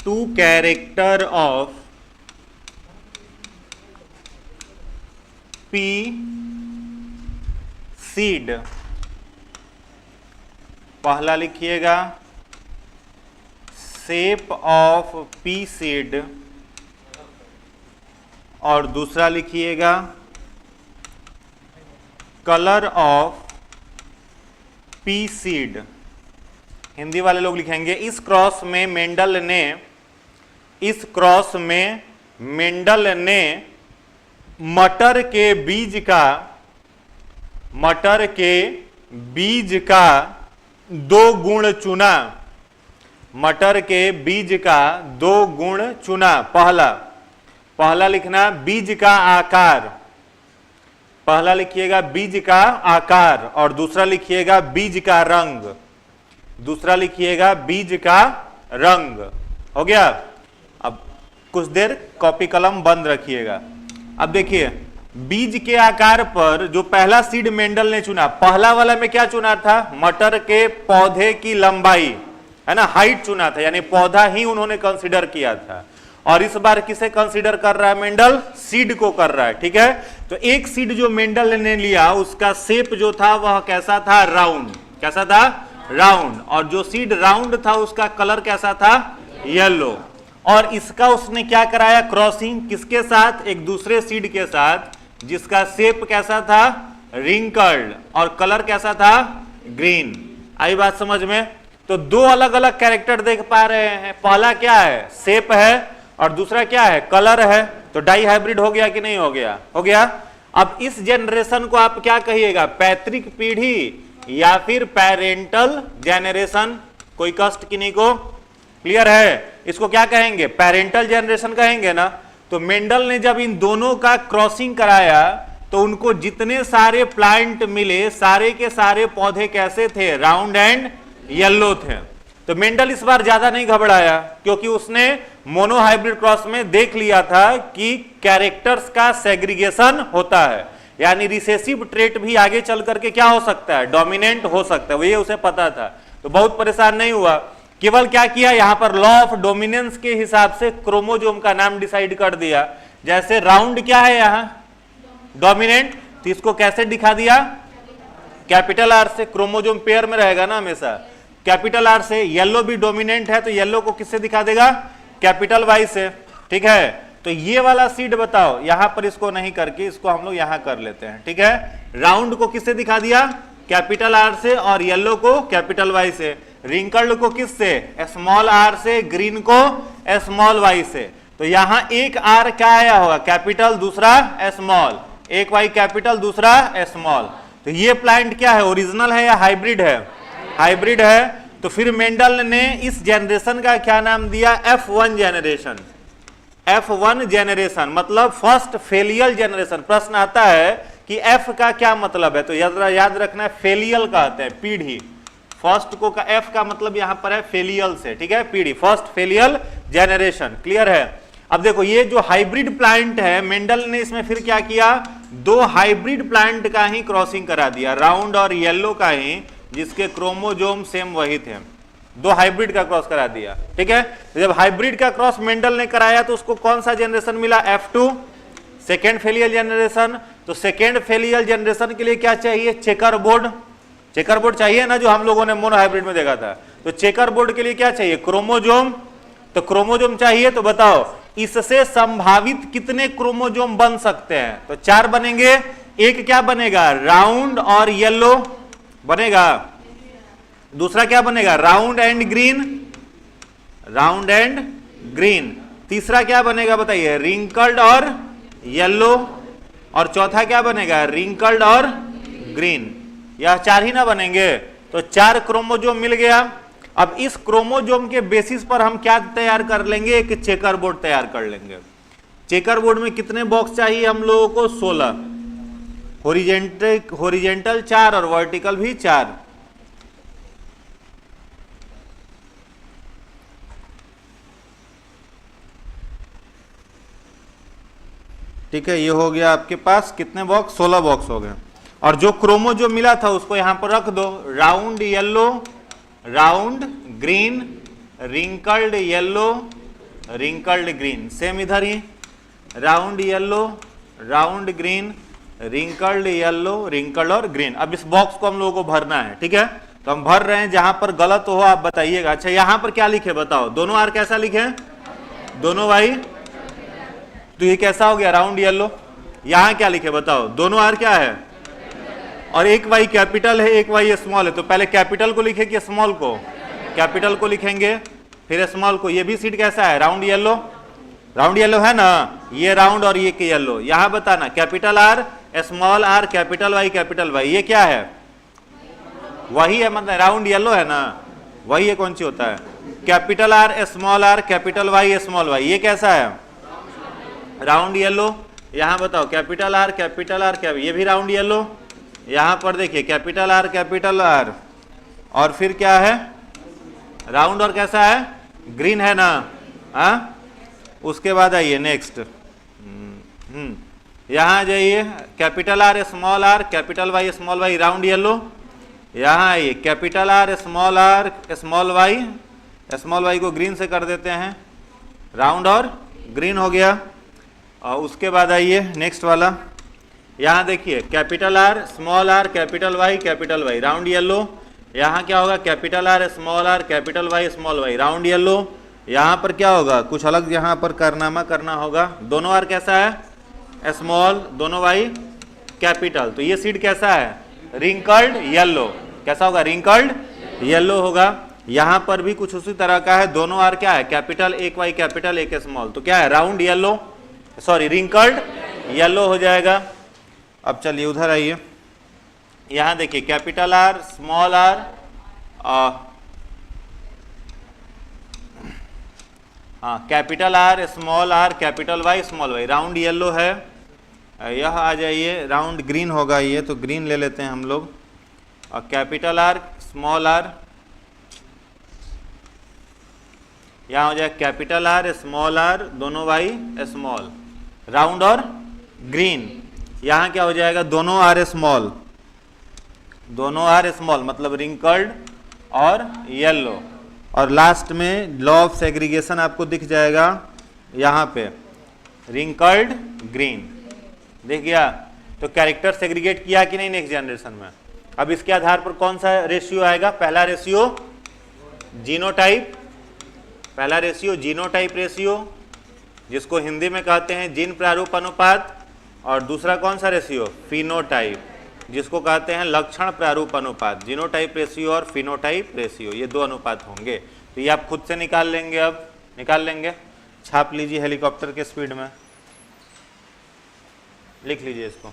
To character of pea seed. पहला लिखिएगा shape of pea seed और दूसरा लिखिएगा colour of pea seed. Hindi वाले लोग लिखेंगे इस क्रॉस में मेंडल ने मटर के बीज का दो गुण चुना। मटर के बीज का दो गुण चुना। पहला लिखना बीज का आकार। पहला लिखिएगा बीज का आकार और दूसरा लिखिएगा बीज का रंग। दूसरा लिखिएगा बीज का रंग। हो गया। अब कुछ देर कॉपी कलम बंद रखिएगा। अब देखिए बीज के आकार पर जो पहला सीड मेंडल ने चुना, पहला वाला में क्या चुना था? मटर के पौधे की लंबाई, है ना, हाइट चुना था, यानी पौधा ही उन्होंने कंसीडर किया था। और इस बार किसे कंसीडर कर रहा है मेंडल? सीड को कर रहा है। ठीक है, तो एक सीड जो मेंडल ने लिया उसका शेप जो था वह कैसा था? राउंड। कैसा था? राउंड। और जो सीड राउंड था उसका कलर कैसा था? येलो। और इसका उसने क्या कराया? क्रॉसिंग। किसके साथ? एक दूसरे सीड के साथ जिसका शेप कैसा था? रिंकल्ड। और कलर कैसा था? ग्रीन। आई बात समझ में? तो दो अलग अलग कैरेक्टर देख पा रहे हैं। पहला क्या है? शेप है और दूसरा क्या है? कलर है। तो डाई हाइब्रिड हो गया कि नहीं हो गया? हो गया। अब इस जनरेशन को आप क्या कहिएगा? पैतृक पीढ़ी या फिर पेरेंटल जेनरेशन? कोई कष्ट किन्हीं को? क्लियर है? इसको क्या कहेंगे? पेरेंटल जेनरेशन कहेंगे ना। तो मेंडल ने जब इन दोनों का क्रॉसिंग कराया तो उनको जितने सारे प्लांट मिले सारे के सारे पौधे कैसे थे? राउंड एंड येलो थे। तो मेंडल इस बार ज्यादा नहीं घबराया क्योंकि उसने मोनो हाइब्रिड क्रॉस में देख लिया था कि कैरेक्टर्स का सेग्रीगेशन होता है, यानी रिसेसिव ट्रेट भी आगे चल करके क्या हो सकता है? डोमिनेंट हो सकता है। वो ये उसे पता था, तो बहुत परेशान नहीं हुआ। केवल क्या किया? यहां पर लॉ ऑफ डोमिनेंस के हिसाब से क्रोमोजोम का नाम डिसाइड कर दिया। जैसे राउंड क्या है यहां? डोमिनेंट। तो इसको कैसे दिखा दिया? कैपिटल आर से। क्रोमोजोम पेयर में रहेगा ना हमेशा, कैपिटल आर से। येलो भी डोमिनेंट है तो येलो को किससे दिखा देगा? कैपिटल वाई से। ठीक है, तो ये वाला सीड बताओ, यहां पर इसको नहीं करके इसको हम लोग यहां कर लेते हैं। ठीक है, राउंड को किससे दिखा दिया? कैपिटल आर से। और येलो को कैपिटल वाई से। रिंकल्ड को किससे? स्मॉल आर से। ग्रीन को स्मॉल वाई से। तो यहां एक आर क्या आया होगा? कैपिटल, दूसरा स्मॉल। एक वाई कैपिटल, दूसरा स्मॉल। तो ये प्लांट क्या है? ओरिजिनल है या हाइब्रिड है? हाइब्रिड है। तो फिर मेंडल ने इस जनरेशन का क्या नाम दिया? F1 generation. F1 जेनरेशन मतलब फर्स्ट फेलियल जेनरेशन। प्रश्न आता है कि F का क्या मतलब है? तो याद रखना है फेलियल कहते हैं पीढ़ी। फर्स्ट को का F का मतलब यहां पर है फेलियल से। ठीक है, पीढ़ी, फर्स्ट फेलियल जेनरेशन। क्लियर है? अब देखो ये जो हाइब्रिड प्लांट है मेंडल ने इसमें फिर क्या किया? दो हाइब्रिड प्लांट का ही क्रॉसिंग करा दिया, राउंड और येलो का ही, जिसके क्रोमोजोम सेम वही थे। दो हाइब्रिड का क्रॉस करा दिया। ठीक है, तो जब हाइब्रिड का क्रॉस मेंडल ने कराया तो उसको कौन सा जनरेशन मिला? F2, second filial generation. तो सेकेंड फेलियल जनरेशन के लिए क्या चाहिए? Checker board. चेकर बोर्ड चाहिए ना, जो हम लोगों ने मोनो हाइब्रिड में देखा था। तो चेकर बोर्ड के लिए क्या चाहिए? क्रोमोजोम। तो क्रोमोजोम चाहिए, तो बताओ इससे संभावित कितने क्रोमोजोम बन सकते हैं? तो 4 बनेंगे। एक क्या बनेगा? राउंड और येलो बनेगा। दूसरा क्या बनेगा? Round and green. Round and green. तीसरा क्या बनेगा बताइए? रिंकल्ड और येलो। और चौथा क्या बनेगा? रिंकल्ड और ग्रीन। यह 4 ही ना बनेंगे? तो 4 क्रोमोजोम मिल गया। अब इस क्रोमोजोम के बेसिस पर हम क्या तैयार कर लेंगे? एक चेकर बोर्ड तैयार कर लेंगे। चेकर बोर्ड में कितने बॉक्स चाहिए हम लोगों को? 16। हॉरिजेंटल 4 और वर्टिकल भी 4। ठीक है, ये हो गया आपके पास कितने बॉक्स? 16 बॉक्स हो गए। और जो क्रोमोजोम मिला था उसको यहां पर रख दो। Round yellow, round green, wrinkled yellow, wrinkled green. Same इधर ही round yellow, round green, wrinkled yellow, wrinkled और ग्रीन। अब इस बॉक्स को हम लोगों को भरना है, ठीक है। तो हम भर रहे हैं, जहां पर गलत हो आप बताइएगा। अच्छा यहां पर क्या लिखे बताओ, दोनों आर कैसा लिखे, दोनों वाई, तो ये कैसा हो गया राउंड येलो। यहां क्या लिखे बताओ, दोनों आर क्या है, और एक वाई कैपिटल है एक वाई स्मॉल है, तो पहले कैपिटल को लिखे कि स्मॉल को, कैपिटल को लिखेंगे फिर स्मॉल को। ये भी सीड कैसा है, राउंड येलो, राउंड येलो है ना, ये राउंड और ये येलो। यहां बताना capital R small R capital Y, ये क्या है, वही है, मतलब राउंड येलो है ना, वही है, कौन सी होता है, capital R capital Y small Y, ये कैसा है, राउंड येलो। यहां बताओ कैपिटल आर ये भी राउंड येलो। यहां पर देखिए कैपिटल आर और फिर क्या है, राउंड और कैसा है, ग्रीन है ना, हाँ। उसके बाद आइए नेक्स्ट, यहां जाइए capital R capital Y small Y, round yellow. यहां आइए कैपिटल आर स्मॉल वाई को ग्रीन से कर देते हैं, राउंड और ग्रीन हो गया। और उसके बाद आइए नेक्स्ट वाला, यहां देखिए capital R capital Y, round yellow. यहां क्या होगा, capital R capital Y small Y, round yellow. यहां पर क्या होगा, कुछ अलग यहां पर कारनामा करना होगा, दोनों आर कैसा है, स्मॉल, दोनों वाई कैपिटल, तो ये सीड कैसा है, रिंकल्ड येलो। कैसा होगा, रिंकल्ड येलो होगा। यहां पर भी कुछ उसी तरह का है, दोनों आर क्या है, कैपिटल एक वाई कैपिटल एक स्मॉल, तो क्या है, round yellow, sorry wrinkled yellow हो जाएगा। अब चलिए उधर आइए, यहां देखिए कैपिटल आर स्मॉल आर, हाँ capital R capital Y small Y, round yellow है। यह आ जाइए राउंड ग्रीन होगा, ये तो ग्रीन ले लेते हैं हम लोग। और कैपिटल आर स्मॉल आर, यहां हो जाए कैपिटल आर दोनों वाई स्मॉल, राउंड और ग्रीन। यहां क्या हो जाएगा, दोनों आर स्मॉल मतलब रिंकल्ड और येलो। और लास्ट में लॉ ऑफ सेग्रीगेशन आपको दिख जाएगा यहां पे, रिंकल्ड ग्रीन, देख गया। तो कैरेक्टर सेग्रीगेट किया कि नहीं नेक्स्ट जनरेशन में। अब इसके आधार पर कौन सा रेशियो आएगा, पहला रेशियो जीनोटाइप रेशियो, जिसको हिंदी में कहते हैं जीन प्रारूप अनुपात। और दूसरा कौन सा रेशियो, फिनोटाइप, जिसको कहते हैं लक्षण प्रारूप अनुपात। जीनोटाइप रेशियो और फिनोटाइप रेशियो, ये दो अनुपात होंगे। तो ये आप खुद से निकाल लेंगे, अब निकाल लेंगे, छाप लीजिए हेलीकॉप्टर के स्पीड में, लिख लीजिए इसको।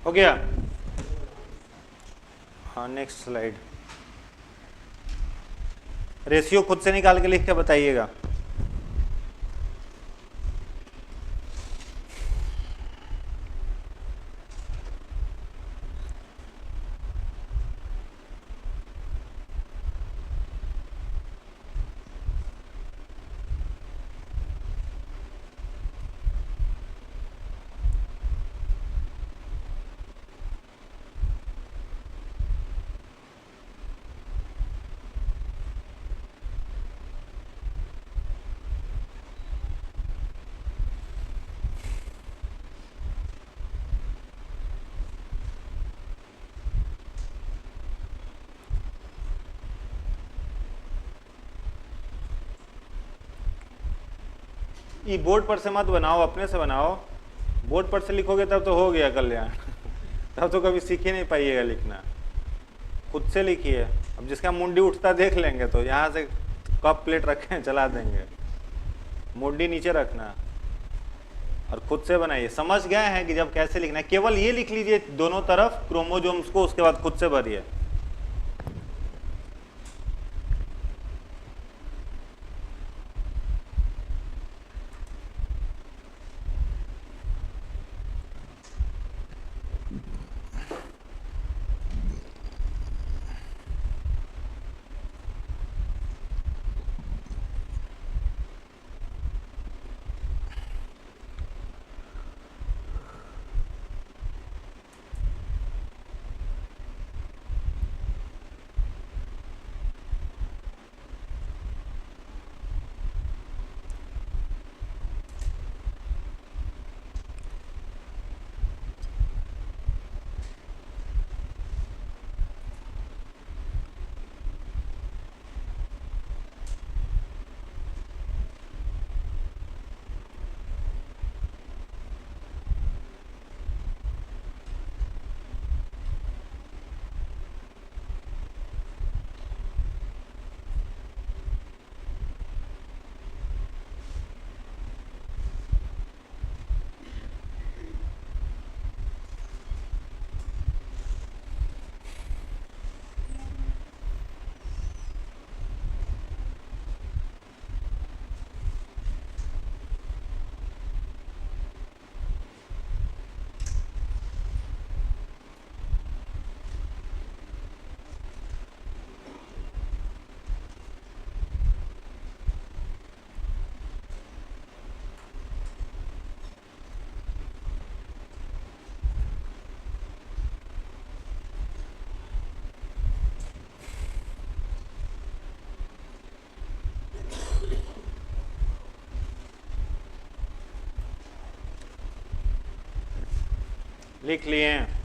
हो गया। हाँ नेक्स्ट स्लाइड। रेशियो खुद से निकाल के लिख के बताइएगा। ये बोर्ड पर से मत बनाओ, अपने से बनाओ। बोर्ड पर से लिखोगे तब तो हो गया कल्याण तब तो कभी सीख ही नहीं पाइएगा लिखना। खुद से लिखिए। अब जिसका मुंडी उठता देख लेंगे तो यहाँ से कप प्लेट रखें चला देंगे। मुंडी नीचे रखना और खुद से बनाइए। समझ गए हैं कि जब कैसे लिखना है। केवल ये लिख लीजिए दोनों तरफ क्रोमोजोम्स को, उसके बाद खुद से भरिए। लिख लिए हैं।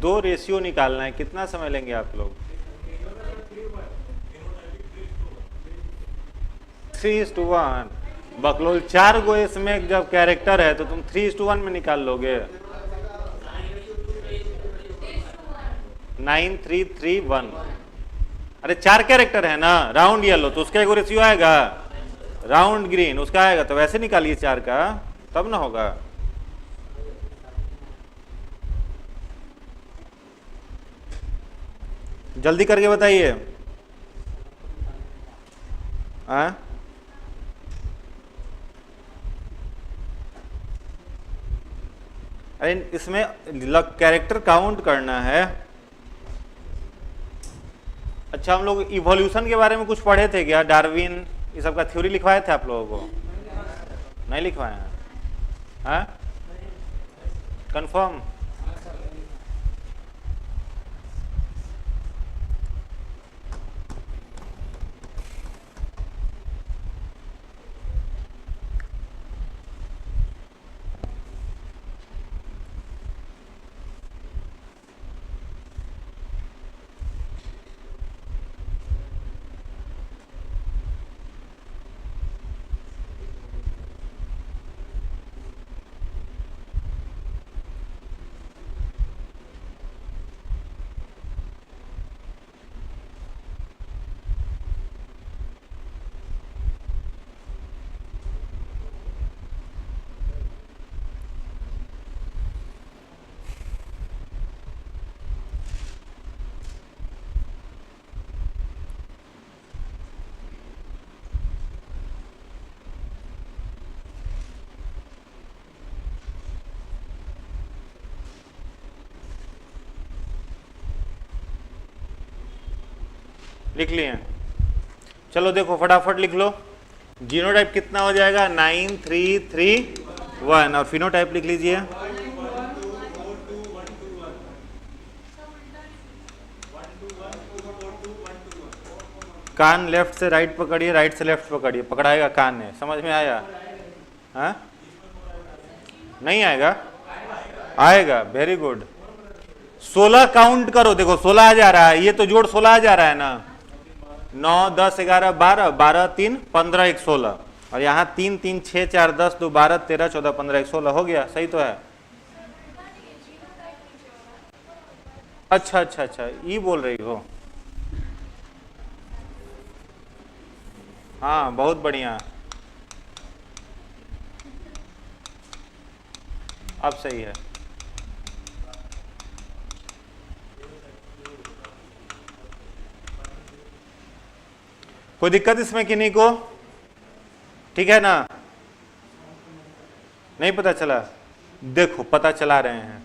दो रेशियो निकालना है, कितना समय लेंगे आप लोग? 3:1। बकलोल 4 गो इसमें जब कैरेक्टर है तो तुम 3:1 में निकाल लोगे। 9331। अरे 4 कैरेक्टर है ना, राउंड येलो तो उसका एक रेशियो आएगा, राउंड ग्रीन उसका आएगा, तो वैसे निकालिए 4 का तब ना होगा। जल्दी करके बताइए। अरे इसमें कैरेक्टर काउंट करना है। अच्छा, हम लोग इवोल्यूशन के बारे में कुछ पढ़े थे क्या? डार्विन ये सब का थ्योरी लिखवाए थे आप लोगों को? नहीं लिखवाए हैं? हाँ, कंफर्म? लिख लिए? चलो देखो फटाफट लिख लो। जीनोटाइप कितना हो जाएगा? 9331। और फिनोटाइप लिख लीजिए। कान लेफ्ट से राइट पकड़िए, राइट से लेफ्ट पकड़िए, पकड़ाएगा कान ने। समझ में आया? हाँ, नहीं आएगा? आएगा, वेरी गुड। 16 काउंट करो, देखो 16 आ जा रहा है, ये तो जोड़ 16 आ जा रहा है ना। 9 10 11 12 12 3 15 1 16, और यहाँ 3 3 6 4 10 2 12 13 14 15 1 16 हो गया। सही तो है? अच्छा अच्छा अच्छा, ये बोल रही हो? हाँ, बहुत बढ़िया, अब सही है। कोई दिक्कत इसमें किन्हीं को? ठीक है ना? नहीं पता चला? देखो पता चला रहे हैं।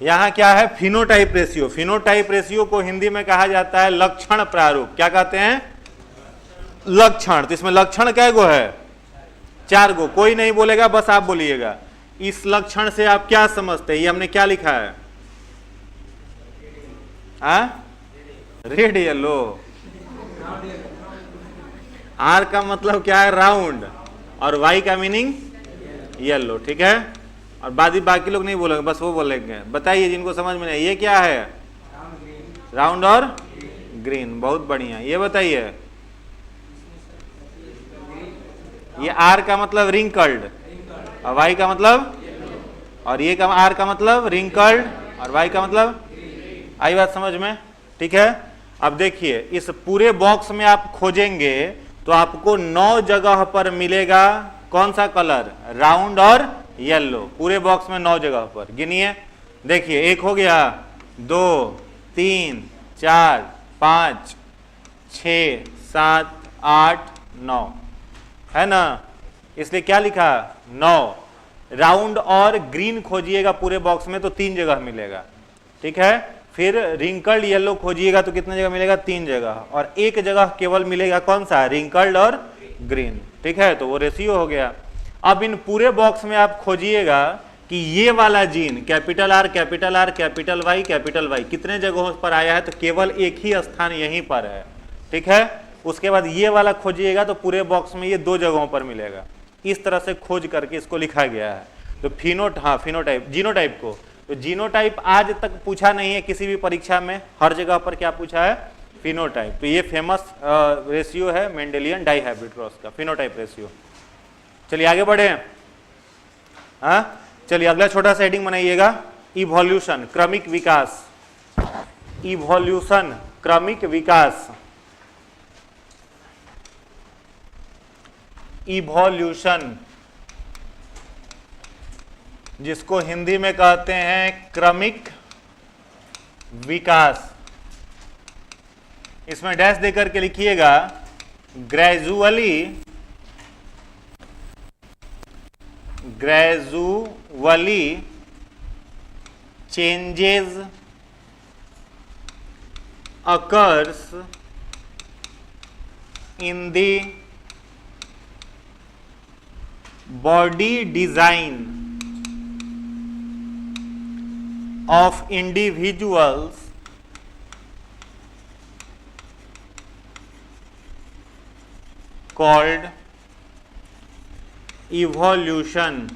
यहां क्या है? Phenotype ratio. फिनोटाइप रेशियो को हिंदी में कहा जाता है लक्षण प्रारूप। क्या कहते हैं? लक्षण। तो इसमें लक्षण कै गो है? 4 गो। कोई नहीं बोलेगा, बस आप बोलिएगा। इस लक्षण से आप क्या समझते हैं? ये हमने क्या लिखा है? Red yellow. आर का मतलब क्या है? राउंड। और वाई का मीनिंग येलो। ठीक है? और बाकी लोग नहीं बोलेंगे, बस वो बोलेंगे। बताइए जिनको समझ में नहीं, ये क्या है? राउंड और ग्रीन। बहुत बढ़िया। ये बताइए, ये आर का मतलब रिंकल्ड, और वाई का मतलब, और ये का आर का मतलब रिंकल्ड, और वाई का मतलब। आई बात समझ में? ठीक है? अब देखिए, इस पूरे बॉक्स में आप खोजेंगे तो आपको 9 जगह पर मिलेगा कौन सा कलर? राउंड और येलो। पूरे बॉक्स में 9 जगह पर। गिनिए, देखिए, 1 हो गया, 2 3 4 5 6 7 8 9, है ना? इसलिए क्या लिखा? 9। राउंड और ग्रीन खोजिएगा पूरे बॉक्स में तो 3 जगह मिलेगा। ठीक है? फिर रिंकल्ड येलो खोजिएगा तो कितने जगह मिलेगा? 3 जगह। और एक जगह केवल मिलेगा कौन सा? रिंकल्ड और ग्रीन। ठीक है? तो वो रेशियो हो गया। अब इन पूरे बॉक्स में आप खोजिएगा कि ये वाला gene capital R capital R capital Y कितने जगहों पर आया है? तो केवल एक ही स्थान यहीं पर है। ठीक है? उसके बाद ये वाला खोजिएगा तो पूरे बॉक्स में ये 2 जगहों पर मिलेगा। इस तरह से खोज करके इसको लिखा गया है। तो फिनोटाइप, जीनोटाइप को, तो जीनोटाइप आज तक पूछा नहीं है किसी भी परीक्षा में। हर जगह पर क्या पूछा है? फिनोटाइप। तो ये फेमस रेशियो है मेंडेलियन डाइहाइब्रिड क्रॉस का, फिनोटाइप रेशियो। चलिए आगे बढ़े। हाँ चलिए अगला छोटा सा हेडिंग बनाइएगा, इवोल्यूशन, क्रमिक विकास। इवोल्यूशन, क्रमिक विकास। इवोल्यूशन जिसको हिंदी में कहते हैं क्रमिक विकास। इसमें डैश देकर के लिखिएगा, gradually changes occurs in the body design of individuals called evolution।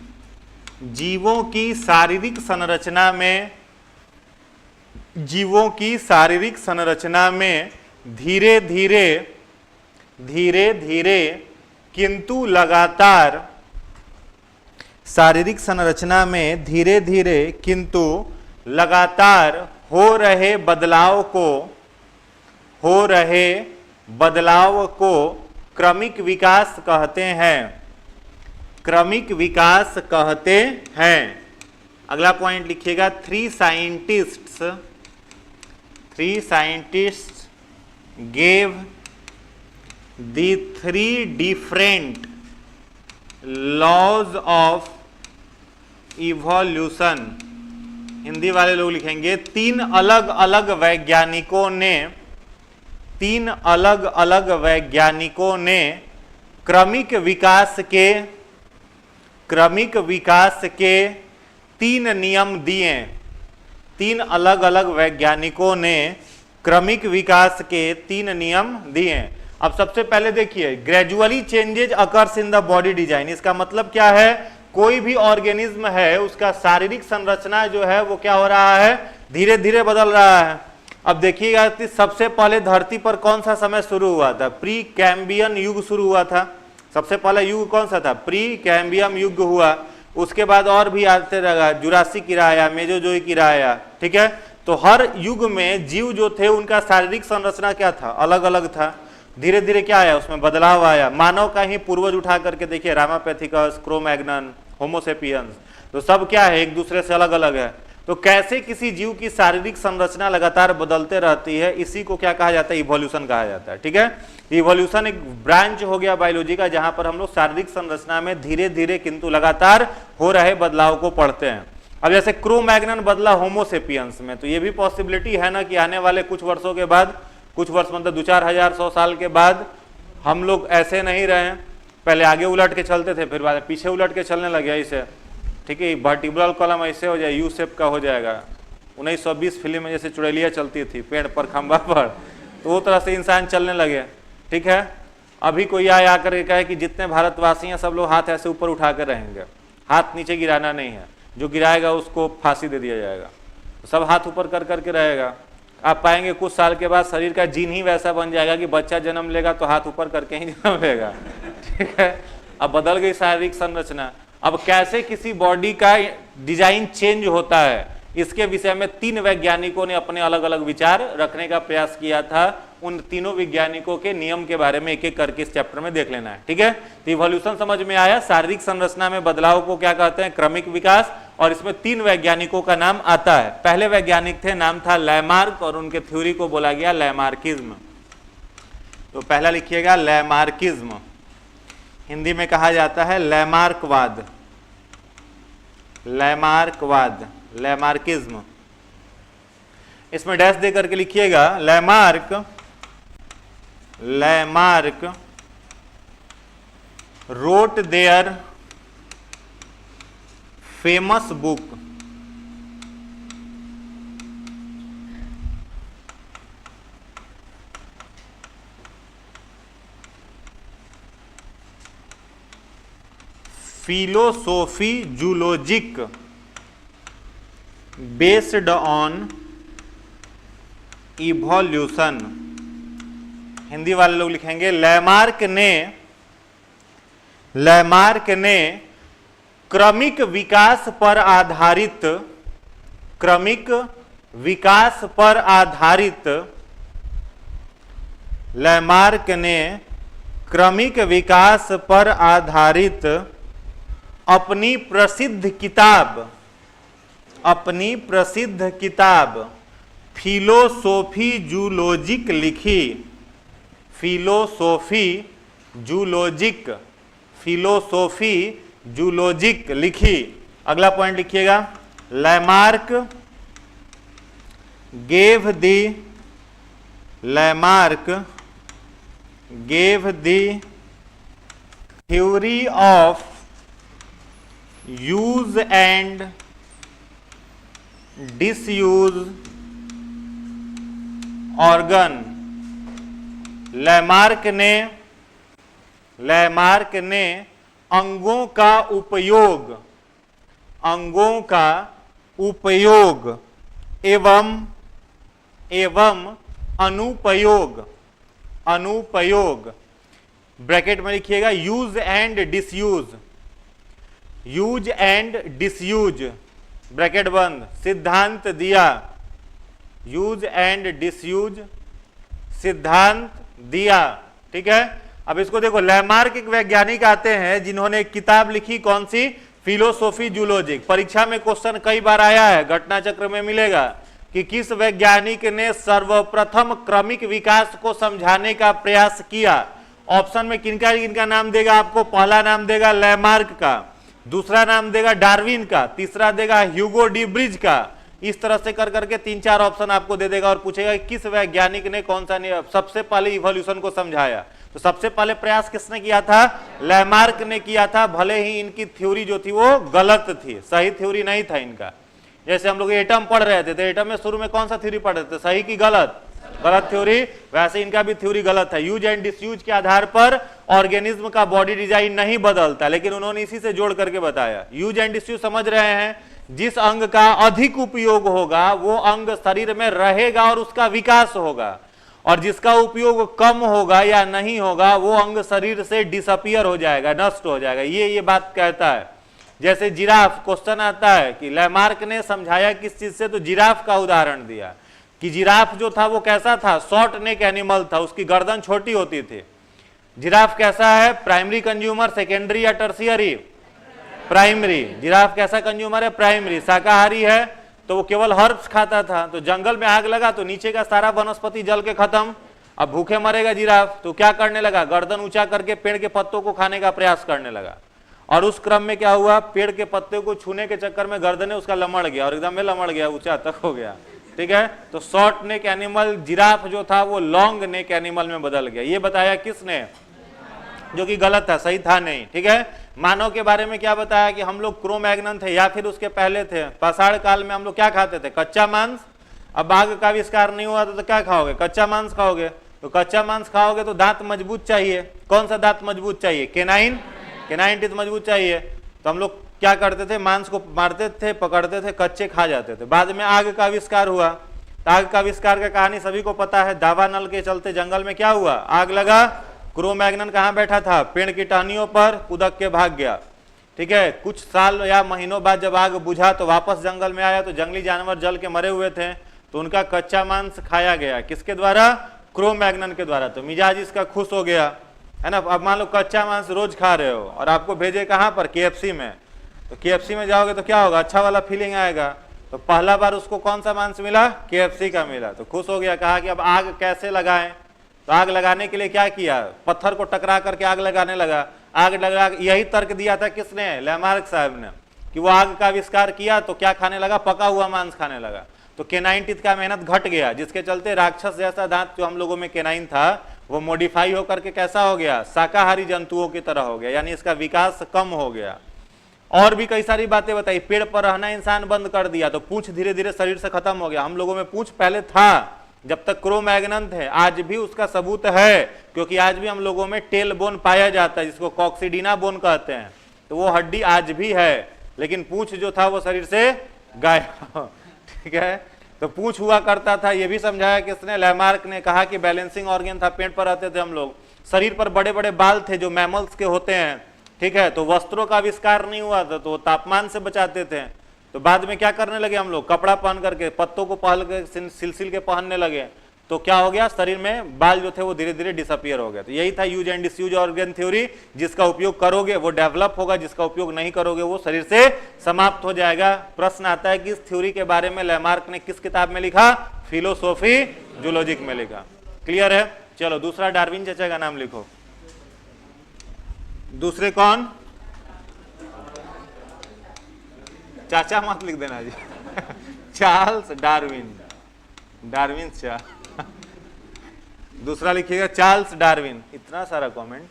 जीवों की शारीरिक संरचना में धीरे धीरे किंतु लगातार, शारीरिक संरचना में धीरे धीरे किंतु लगातार हो रहे बदलाव को क्रमिक विकास कहते हैं। क्रमिक विकास कहते हैं। अगला पॉइंट लिखिएगा, three scientists gave the three different laws of evolution. Hindi वाले लोग लिखेंगे, तीन अलग अलग वैज्ञानिकों ने क्रमिक विकास के तीन नियम दिए। तीन अलग अलग वैज्ञानिकों ने क्रमिक विकास के तीन नियम दिए। अब सबसे पहले देखिए, gradually changes occurs in the body design. इसका मतलब क्या है, कोई भी ऑर्गेनिज्म है उसका शारीरिक संरचना जो है वो क्या हो रहा है, धीरे धीरे बदल रहा है। अब देखिएगा, सबसे पहले धरती पर कौन सा समय शुरू हुआ था, प्री कैम्बियन युग शुरू हुआ था। सबसे पहला युग कौन सा था, प्री कैम्बियम युग हुआ। उसके बाद और भी आते रहेगा, जुरासिक इरा आया, मेसोजोइक इरा आया, ठीक है। तो हर युग में जीव जो थे उनका शारीरिक संरचना क्या था, अलग अलग था। धीरे धीरे क्या आया, उसमें बदलाव आया। मानव का ही पूर्वज उठा करके देखिए, रामापैथिकस, क्रो-मैग्नन, होमोसेपियंस, तो सब क्या है, एक दूसरे से अलग अलग है। तो कैसे किसी जीव की शारीरिक संरचना लगातार बदलते रहती है, इसी को क्या कहा जाता है, इवोल्यूशन कहा जाता है, ठीक है। इवोल्यूशन एक ब्रांच हो गया बायोलॉजी का, जहां पर हम लोग शारीरिक संरचना में धीरे धीरे किंतु लगातार हो रहे बदलाव को पढ़ते हैं। अब जैसे क्रो-मैग्नन बदला होमोसेपियंस में, तो ये भी पॉसिबिलिटी है ना कि आने वाले कुछ वर्षों के बाद, कुछ वर्ष मतलब 2-4 साल के बाद हम लोग ऐसे नहीं रहे, पहले आगे उलट के चलते थे, फिर बाद पीछे उलट के चलने लगे इसे, ठीक है। वर्टिब्रल कॉलम ऐसे हो जाए, यू शेप का हो जाएगा। 1920 फिल्म में जैसे चुड़ैलियाँ चलती थी पेड़ पर, खंबा पर, तो वो तरह से इंसान चलने लगे, ठीक है। अभी कोई आकर के कहे कि जितने भारतवासी हैं सब लोग हाथ ऐसे ऊपर उठा कर रहेंगे, हाथ नीचे गिराना नहीं है, जो गिराएगा उसको फांसी दे दिया जाएगा। तो सब हाथ ऊपर कर करके रहेगा। आप पाएंगे कुछ साल के बाद शरीर का जीन ही वैसा बन जाएगा कि बच्चा जन्म लेगा तो हाथ ऊपर करके ही जन्म लेगा, ठीक है। अब बदल गई शारीरिक संरचना। अब कैसे किसी बॉडी का डिजाइन चेंज होता है, इसके विषय में 3 वैज्ञानिकों ने अपने अलग अलग विचार रखने का प्रयास किया था। उन तीनों वैज्ञानिकों के नियम के बारे में एक एक करके इस चैप्टर में देख लेना है, ठीक है। तो इवोल्यूशन समझ में आया, शारीरिक संरचना में बदलाव को क्या कहते हैं, क्रमिक विकास, और इसमें 3 वैज्ञानिकों का नाम आता है। पहले वैज्ञानिक थे, नाम था लैमार्क, और उनके थ्योरी को बोला गया लैमार्किज्म। तो पहला लिखिएगा लैमार्किज्म, हिंदी में कहा जाता है लैमार्कवाद। लैमार्कवाद, लैमार्किज्म। इसमें डैश दे करके लिखिएगा, Lamarck wrote their famous book philosophy zoologic based on evolution। Hindi वाले लोग लिखेंगे लैमार्क ने क्रमिक विकास पर आधारित लैमार्क ने क्रमिक विकास पर आधारित अपनी प्रसिद्ध किताब फिलोसोफी जूलॉजिक लिखी। फिलोसोफी जूलॉजिक लिखी। अगला पॉइंट लिखिएगा, Lamarck gave the theory of use and disuse organ. Lamarck ने अंगों का उपयोग एवं अनुपयोग ब्रैकेट में लिखिएगा यूज एंड डिसयूज ब्रैकेट बंद सिद्धांत दिया। यूज एंड डिसयूज सिद्धांत दिया। ठीक है, अब इसको देखो, लैमार्क एक वैज्ञानिक आते हैं जिन्होंने एक किताब लिखी, कौन सी? Philosophy zoologic. परीक्षा में क्वेश्चन कई बार आया है, घटना चक्र में मिलेगा कि किस वैज्ञानिक ने सर्वप्रथम क्रमिक विकास को समझाने का प्रयास किया। ऑप्शन में किनका नाम देगा आपको? पहला नाम देगा लैमार्क का, दूसरा नाम देगा डार्विन का, तीसरा देगा ह्यूगो डी ब्रिज का। इस तरह से कर करके 3-4 ऑप्शन आपको दे देगा और पूछेगा कि किस वैज्ञानिक ने कौन सा सबसे पहले इवोल्यूशन को समझाया। तो सबसे पहले प्रयास किसने किया था? लैमार्क ने किया था। भले ही इनकी थ्योरी जो थी वो गलत थी, सही थ्योरी नहीं था इनका। जैसे हम लोग एटम पढ़ रहे थे तो एटम में शुरू में कौन सा थ्योरी पढ़ रहे थे? सही की गलत? गलत थ्योरी। वैसे इनका भी थ्योरी गलत है। यूज एंड डिसयूज के आधार पर ऑर्गेनिज्म का बॉडी डिजाइन नहीं बदलता, लेकिन उन्होंने इसी से जोड़ करके बताया। यूज एंड डिसयूज समझ रहे हैं? जिस अंग का अधिक उपयोग होगा वो अंग शरीर में रहेगा और उसका विकास होगा, और जिसका उपयोग कम होगा या नहीं होगा वो अंग शरीर से डिसअपियर हो जाएगा, नष्ट हो जाएगा। ये बात कहता है। जैसे जिराफ, क्वेश्चन आता है कि लैमार्क ने समझाया किस चीज से, तो जिराफ का उदाहरण दिया कि जिराफ जो था वो कैसा था? शॉर्ट नेक एनिमल था, उसकी गर्दन छोटी होती थी। जिराफ कैसा है? प्राइमरी कंज्यूमर, सेकेंडरी या टर्शियरी? प्राइमरी। जिराफ कैसा कंज्यूमर है? प्राइमरी। शाकाहारी है तो वो केवल हर्ब्स खाता था, तो जंगल में आग लगा तो नीचे का सारा वनस्पति जल के खत्म। अब भूखे मरेगा जिराफ, तो क्या करने लगा? गर्दन ऊंचा करके पेड़ के पत्तों को खाने का प्रयास करने लगा, और उस क्रम में क्या हुआ? पेड़ के पत्ते को छूने के चक्कर में गर्दने उसका लमड़ गया और एकदम में लमड़ गया, ऊंचा तक हो गया। ठीक है, तो शॉर्ट नेक एनिमल जिराफ जो था वो लॉन्ग नेक एनिमल में बदल गया। ये बताया किसने? जो कि गलत था, सही था नहीं। ठीक है, मानव के बारे में क्या बताया कि हम लोग क्रो-मैग्नन थे या फिर उसके पहले थे। पाषाण काल में हम लोग क्या खाते थे? कच्चा मांस। अब बाघ का आविष्कार नहीं हुआ तो क्या खाओगे? कच्चा मांस खाओगे। तो कच्चा मांस खाओगे तो दांत मजबूत चाहिए। कौन सा दांत मजबूत चाहिए? केनाइन टीथ मजबूत चाहिए। तो हम लोग क्या करते थे? मांस को मारते थे, पकड़ते थे, कच्चे खा जाते थे। बाद में आग का आविष्कार हुआ। तो आग का आविष्कार का कहानी सभी को पता है। दावानल के चलते जंगल में क्या हुआ? आग लगा। क्रो-मैग्नन कहाँ बैठा था? पेड़ की टहनियों पर कूदक के भाग गया। ठीक है, कुछ साल या महीनों बाद जब आग बुझा तो वापस जंगल में आया तो जंगली जानवर जल के मरे हुए थे, तो उनका कच्चा मांस खाया गया। किसके द्वारा? क्रो-मैग्नन के द्वारा। तो मिजाज इसका खुश हो गया, है ना। अब मान लो कच्चा मांस रोज खा रहे हो और आपको भेजे कहाँ पर? KFC में। तो KFC में जाओगे तो क्या होगा? अच्छा वाला फीलिंग आएगा। तो पहला बार उसको कौन सा मांस मिला? KFC का मिला। तो खुश हो गया, कहा कि अब आग कैसे लगाएं। तो आग लगाने के लिए क्या किया? पत्थर को टकरा करके आग लगाने लगा। आग लगा, यही तर्क दिया था किसने? लैमार्क साहब ने, कि वो आग का आविष्कार किया तो क्या खाने लगा? पका हुआ मांस खाने लगा। तो केनाइन टीथ का मेहनत घट गया, जिसके चलते राक्षस जैसा दांत जो हम लोगों में केनाइन था वो मॉडिफाई होकर के कैसा हो गया? शाकाहारी जंतुओं की तरह हो गया, यानी इसका विकास कम हो गया। और भी कई सारी बातें बताई। पेड़ पर रहना इंसान बंद कर दिया तो पूंछ धीरे धीरे शरीर से खत्म हो गया। हम लोगों में पूंछ पहले था जब तक क्रो-मैग्नन थे, आज भी उसका सबूत है, क्योंकि आज भी हम लोगों में टेल बोन पाया जाता है, जिसको कॉक्सिडिना बोन कहते हैं। तो वो हड्डी आज भी है, लेकिन पूंछ जो था वो शरीर से गायब। ठीक है, तो पूछ हुआ करता था, ये भी समझाया किसने, लैमार्क ने। कहा कि बैलेंसिंग ऑर्गन था, पेट पर रहते थे हम लोग, शरीर पर बड़े बड़े बाल थे जो मैमल्स के होते हैं, ठीक है। तो वस्त्रों का आविष्कार नहीं हुआ था, तो तापमान से बचाते थे। तो बाद में क्या करने लगे हम लोग, कपड़ा पहन करके, पत्तों को पहन के सिलसिल के पहनने लगे, तो क्या हो गया, शरीर में बाल जो थे वो धीरे धीरे डिसअपियर हो गए। तो यही था use and disuse organ theory. जिसका उपयोग करोगे वो डेवलप होगा, जिसका उपयोग नहीं करोगे वो शरीर से समाप्त हो जाएगा। प्रश्न आता है कि इस थ्योरी के बारे में लैमार्क ने किस किताब में लिखा, फिलोसोफी जूलॉजिक में लिखा। क्लियर है। चलो दूसरा, डार्विन चाचा का नाम लिखो। दूसरे कौन, चाचा मत लिख देना जी चार्ल्स डार्विन, डार्विन चा दूसरा लिखिएगा चार्ल्स डार्विन। इतना सारा कमेंट,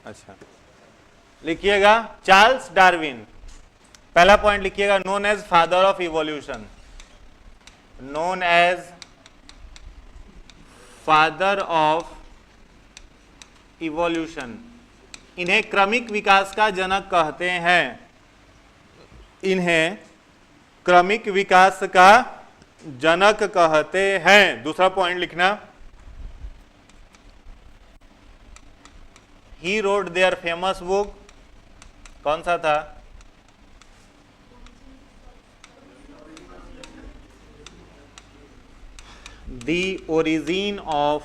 अच्छा लिखिएगा चार्ल्स डार्विन। पहला पॉइंट लिखिएगा, known as father of evolution, known as father of evolution. इन्हें क्रमिक विकास का जनक कहते हैं, इन्हें क्रमिक विकास का जनक कहते हैं। दूसरा पॉइंट लिखना, ही रोड देयर फेमस बुक, कौन सा था, द ओरिजिन ऑफ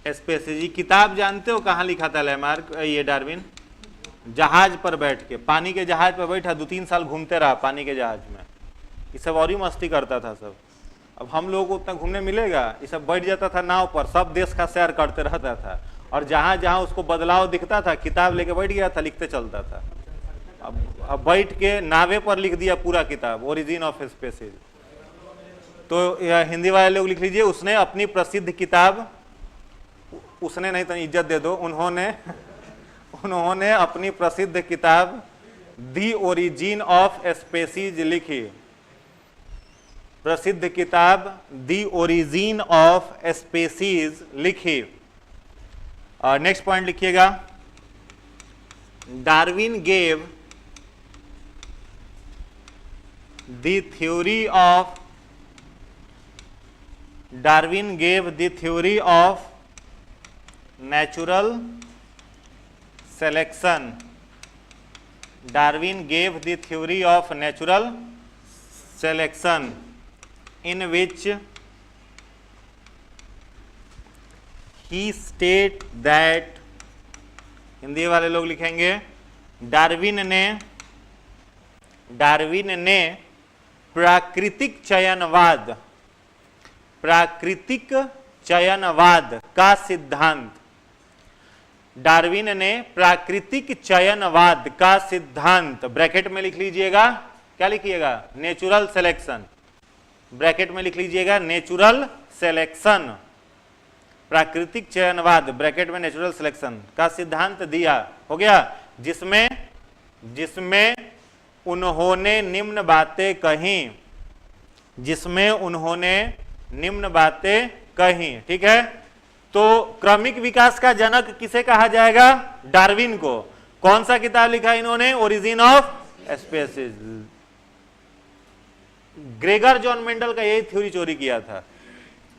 स्पेसीज। किताब जानते हो कहां लिखा था लैमार्क, ये डार्विन, जहाज पर बैठ के, पानी के जहाज पर बैठा, 2-3 साल घूमते रहा पानी के जहाज में। ये सब और ही मस्ती करता था सब। अब हम लोगों को उतना घूमने मिलेगा, ये सब बैठ जाता था नाव पर, सब देश का सैर करते रहता था, और जहां जहां उसको बदलाव दिखता था किताब लेके बैठ गया था, लिखते चलता था। अब बैठ के नावे पर लिख दिया पूरा किताब, ओरिजिन ऑफ स्पेसीज। तो हिंदी वाले लोग लिख लीजिए, उसने अपनी प्रसिद्ध किताब, उसने नहीं तो इज्जत दे दो, उन्होंने अपनी प्रसिद्ध किताब दी ओरिजिन ऑफ स्पेसीज लिखी। प्रसिद्ध किताब दी ओरिजिन ऑफ स्पेसीज लिखी। और नेक्स्ट पॉइंट लिखिएगा, Darwin gave the theory of, Darwin gave the theory of natural selection. Darwin gave the theory of natural selection in which he state that, Hindi वाले लोग लिखेंगे, Darwin ने प्राकृतिक चयनवाद का सिद्धांत, डार्विन ने प्राकृतिक चयनवाद का सिद्धांत, ब्रैकेट में लिख लीजिएगा, क्या लिखिएगा, नेचुरल सिलेक्शन, ब्रैकेट में लिख लीजिएगा नेचुरल सिलेक्शन, प्राकृतिक चयनवाद ब्रैकेट में नेचुरल सिलेक्शन का सिद्धांत दिया। हो गया, जिसमें उन्होंने निम्न बातें कही, जिसमें उन्होंने निम्न बातें कही। ठीक है, तो क्रमिक विकास का जनक किसे कहा जाएगा, डार्विन को। कौन सा किताब लिखा इन्होंने, origin of species. Gregor John Mendel का यही थ्योरी चोरी किया था,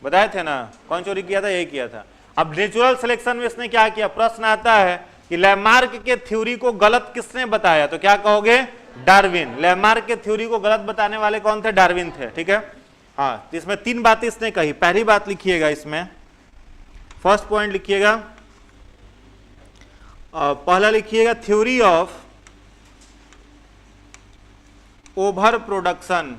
बताए थे ना, कौन चोरी किया था, यही किया था। अब नेचुरल सिलेक्शन में इसने क्या किया, प्रश्न आता है कि लैमार्क के थ्योरी को गलत किसने बताया, तो क्या कहोगे, डार्विन। लैमार्क के थ्योरी को गलत बताने वाले कौन थे, डार्विन थे। ठीक है, हाँ, तो इसमें 3 बातें इसने कही। पहली बात लिखिएगा, इसमें फर्स्ट पॉइंट लिखिएगा, पहला लिखिएगा थ्योरी ऑफ ओवर प्रोडक्शन।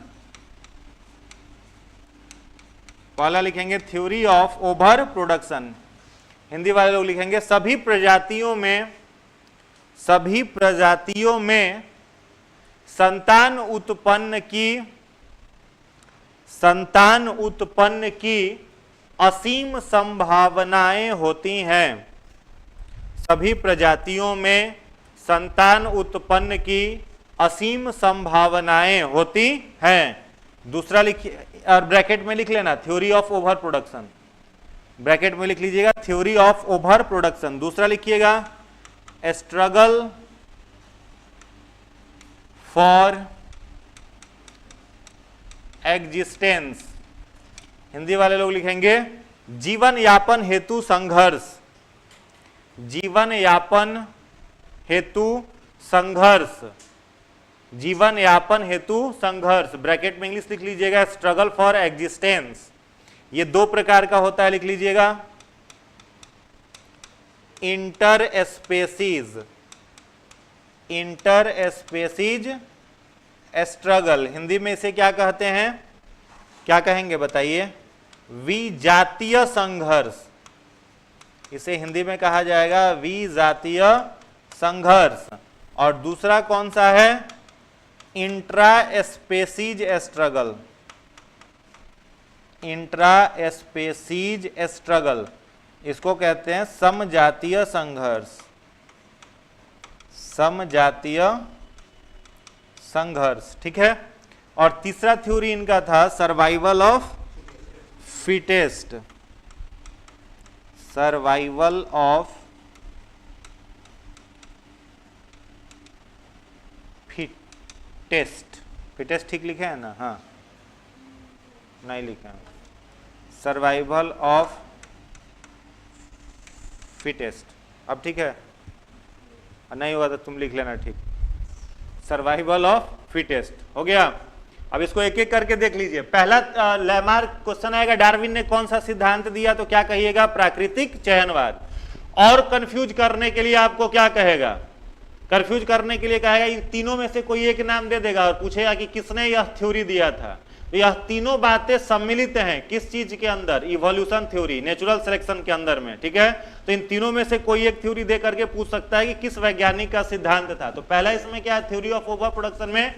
पहला लिखेंगे theory of over production. Hindi वाले लोग लिखेंगे सभी प्रजातियों में संतान उत्पन्न की असीम संभावनाएं होती हैं। सभी प्रजातियों में संतान उत्पन्न की असीम संभावनाएं होती हैं। दूसरा लिखिए, और ब्रैकेट में लिख लेना theory of over production, bracket में लिख लीजिएगा थ्योरी ऑफ ओवर प्रोडक्शन। दूसरा लिखिएगा स्ट्रगल फॉर एग्जिस्टेंस। हिंदी वाले लोग लिखेंगे जीवन यापन हेतु संघर्ष, जीवन यापन हेतु संघर्ष, जीवन यापन हेतु संघर्ष। ब्रैकेट में इंग्लिश लिख लीजिएगा स्ट्रगल फॉर एग्जिस्टेंस। ये दो प्रकार का होता है, लिख लीजिएगा inter species, inter species struggle. Hindi में इसे क्या कहते हैं, क्या कहेंगे बताइए, विजातीय संघर्ष। इसे हिंदी में कहा जाएगा विजातीय संघर्ष। और दूसरा कौन सा है, intra species struggle, intra species struggle, इसको कहते हैं समजातीय संघर्ष, समजातीय संघर्ष। ठीक है। और तीसरा थ्योरी इनका था survival of fittest, survival of fittest. Fittest ठीक लिखे हैं ना, हाँ नहीं लिखे हैं, सर्वाइवल ऑफ फिटेस्ट। अब ठीक है, नहीं हुआ तो तुम लिख लेना, ठीक, सर्वाइवल ऑफ फिटेस्ट हो गया। अब इसको एक एक करके देख लीजिए। पहला लैमार्क क्वेश्चन आएगा, डार्विन ने कौन सा सिद्धांत दिया, तो क्या कहिएगा, प्राकृतिक चयनवाद। और कंफ्यूज करने के लिए आपको क्या कहेगा, कंफ्यूज करने के लिए कहेगा इन तीनों में से कोई एक नाम दे देगा और पूछेगा कि किसने यह थ्योरी दिया था। तो यह तीनों बातें सम्मिलित हैं किस चीज के अंदर, इवोल्यूशन थ्योरी, नेचुरल सिलेक्शन के अंदर में। ठीक है, तो इन तीनों में से कोई एक थ्योरी दे करके पूछ सकता है कि किस वैज्ञानिक का सिद्धांत था। तो पहला इसमें क्या है, थ्योरी ऑफ ओवर प्रोडक्शन में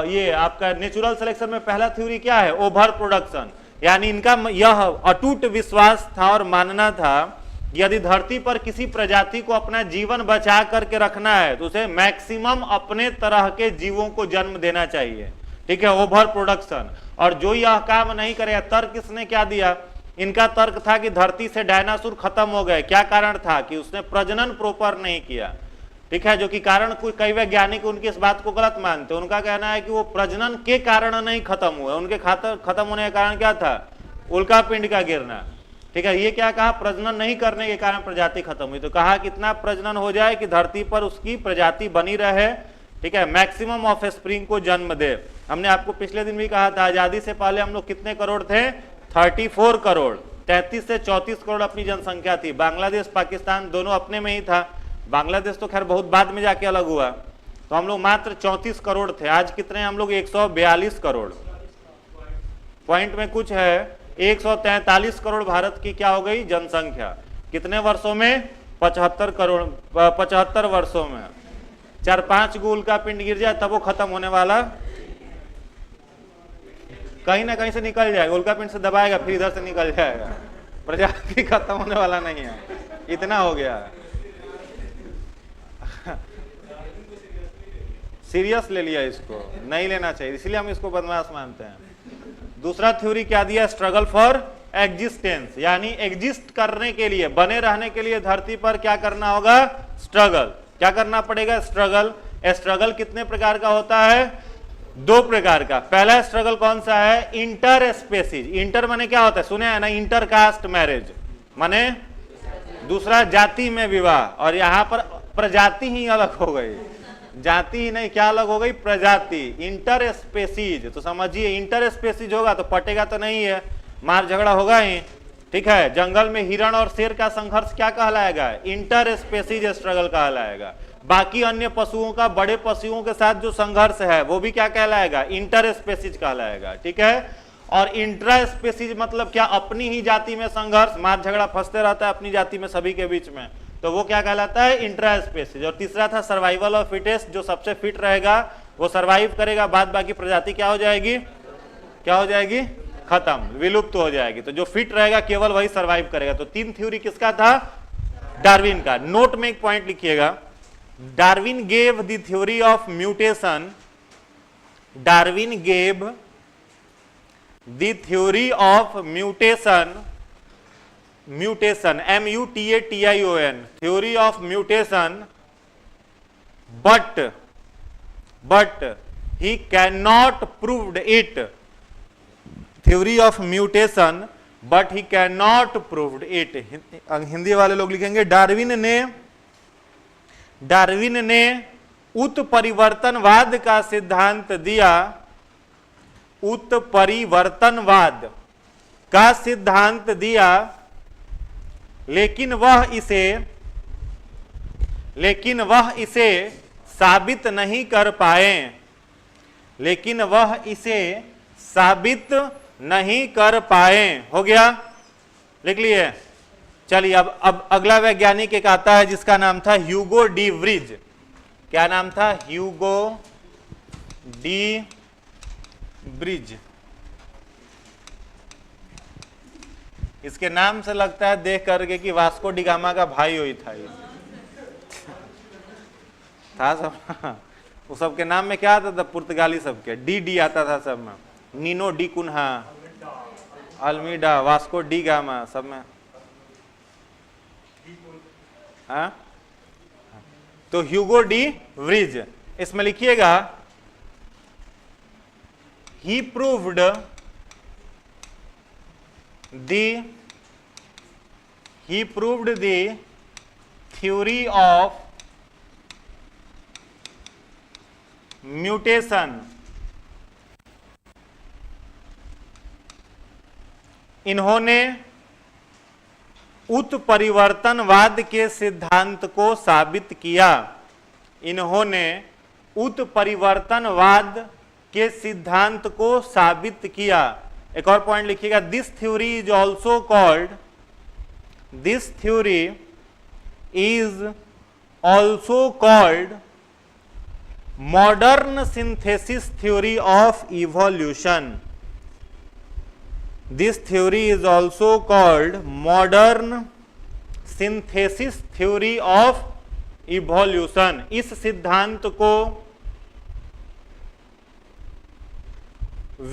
ये आपका नेचुरल सिलेक्शन में पहला थ्योरी क्या है, ओवर प्रोडक्शन। यानी इनका यह अटूट विश्वास था और मानना था यदि धरती पर किसी प्रजाति को अपना जीवन बचा करके रखना है तो उसे मैक्सिमम अपने तरह के जीवों को जन्म देना चाहिए। ठीक है, ओवर प्रोडक्शन। और जो यह काम नहीं करेगा, तर्क किसने क्या दिया, इनका तर्क था कि धरती से डायनासोर खत्म हो गए। क्या कारण था कि उसने प्रजनन प्रॉपर नहीं किया। ठीक है, जो कि कारण कई वैज्ञानिक उनकी इस बात को गलत मानते हैं। उनका कहना है कि वो प्रजनन के कारण नहीं खत्म हुए, उनके खत्म होने का कारण क्या था, उल्का पिंड का गिरना। ठीक है, ये क्या कहा, प्रजनन नहीं करने के कारण प्रजाति खत्म हुई। तो कहा कितना प्रजनन हो जाए कि धरती पर उसकी प्रजाति बनी रहे। ठीक है, मैक्सिमम ऑफ स्प्रिंग को जन्म दे। हमने आपको पिछले दिन भी कहा था आजादी से पहले हम लोग कितने करोड़ थे, 34 करोड़, 33 से 34 करोड़ अपनी जनसंख्या थी। बांग्लादेश पाकिस्तान दोनों अपने में ही था, बांग्लादेश तो खैर बहुत बाद में जाके अलग हुआ। तो हम लोग मात्र 34 करोड़ थे। आज कितने हम लोग, 142 करोड़, पॉइंट में कुछ है, 143 करोड़ भारत की क्या हो गई जनसंख्या। कितने वर्षों में, 75 करोड़, 75 वर्षों में। 4-5 गो उल्का पिंड गिर जाए तब वो खत्म होने वाला, कहीं ना कहीं से निकल जाएगा, उल्का पिंड से दबाएगा फिर इधर से निकल जाएगा, प्रजाति खत्म होने वाला नहीं है। इतना हो गया, सीरियस ले लिया, इसको नहीं लेना चाहिए, इसलिए हम इसको बदमाश मानते हैं। दूसरा थ्योरी क्या दिया, स्ट्रगल फॉर एग्जिस्टेंस, यानी एग्जिस्ट करने के लिए, बने रहने के लिए धरती पर क्या करना होगा, स्ट्रगल। क्या करना पड़ेगा, स्ट्रगल। स्ट्रगल कितने प्रकार का होता है, 2 प्रकार का। पहला स्ट्रगल कौन सा है, इंटर स्पेसीज। इंटर माने क्या होता है, सुने हैं ना, इंटर कास्ट मैरिज माने दूसरा जाति में विवाह। और यहाँ पर प्रजाति ही अलग हो गई, जाति ही नहीं, क्या अलग हो गई, प्रजाति। इंटर स्पेसीज, तो समझिए इंटर स्पेसीज होगा तो पटेगा तो नहीं है, मार झगड़ा होगा ही। ठीक है, जंगल में हिरण और शेर का संघर्ष क्या कहलाएगा, इंटर स्पेसीज स्ट्रगल कहलाएगा। बाकी अन्य पशुओं का, बड़े पशुओं के साथ जो संघर्ष है वो भी क्या कहलाएगा, इंटर स्पेसीज कहलाएगा। ठीक है, और इंट्रा स्पेसीज मतलब क्या, अपनी ही जाति में संघर्ष, मार झगड़ा फंसते रहता है अपनी जाति में सभी के बीच में, तो वो क्या कहलाता है, इंट्रा स्पेसीज। और तीसरा था सर्वाइवल ऑफ फिटेस्ट, जो सबसे फिट रहेगा वो सर्वाइव करेगा, बाद बाकी प्रजाति क्या हो जाएगी, क्या हो जाएगी, खत्म, विलुप्त हो जाएगी। तो जो फिट रहेगा केवल वही सर्वाइव करेगा। तो 3 थ्योरी किसका था, डार्विन का। नोट में एक पॉइंट लिखिएगा, Darwin gave the theory of mutation, Darwin gave the theory of mutation, mutation MUTATION, theory of mutation, but he cannot proved it. Theory of mutation, but he cannot proved it. Hindi वाले लोग लिखेंगे Darwin ने उत्परिवर्तनवाद का सिद्धांत दिया, उत्परिवर्तनवाद का सिद्धांत दिया, लेकिन वह इसे साबित नहीं कर पाए, लेकिन वह इसे साबित नहीं कर पाए। हो गया, लिख लिए। चलिए अब अगला वैज्ञानिक एक आता है जिसका नाम था ह्यूगो डी व्रिज। क्या नाम था? Hugo de Vries. इसके नाम से लगता है देख करके कि वास्को डी गामा का भाई हुई था ये। था सब वो सबके नाम में क्या आता था? पुर्तगाली सबके डी आता था सब में। Nino de Cunha, Almeida, Vasco da Gama, सब में। हाँ, तो ह्यूगो डी व्रिज, इसमें लिखिएगा ही proved the theory of mutation. इन्होंने उत्परिवर्तनवाद के सिद्धांत को साबित किया। इन्होंने उत्परिवर्तनवाद के सिद्धांत को साबित किया। एक और पॉइंट लिखिएगा, this theory is also called, this theory is also called modern synthesis theory of evolution. This theory is also called modern synthesis theory of evolution. इस सिद्धांत को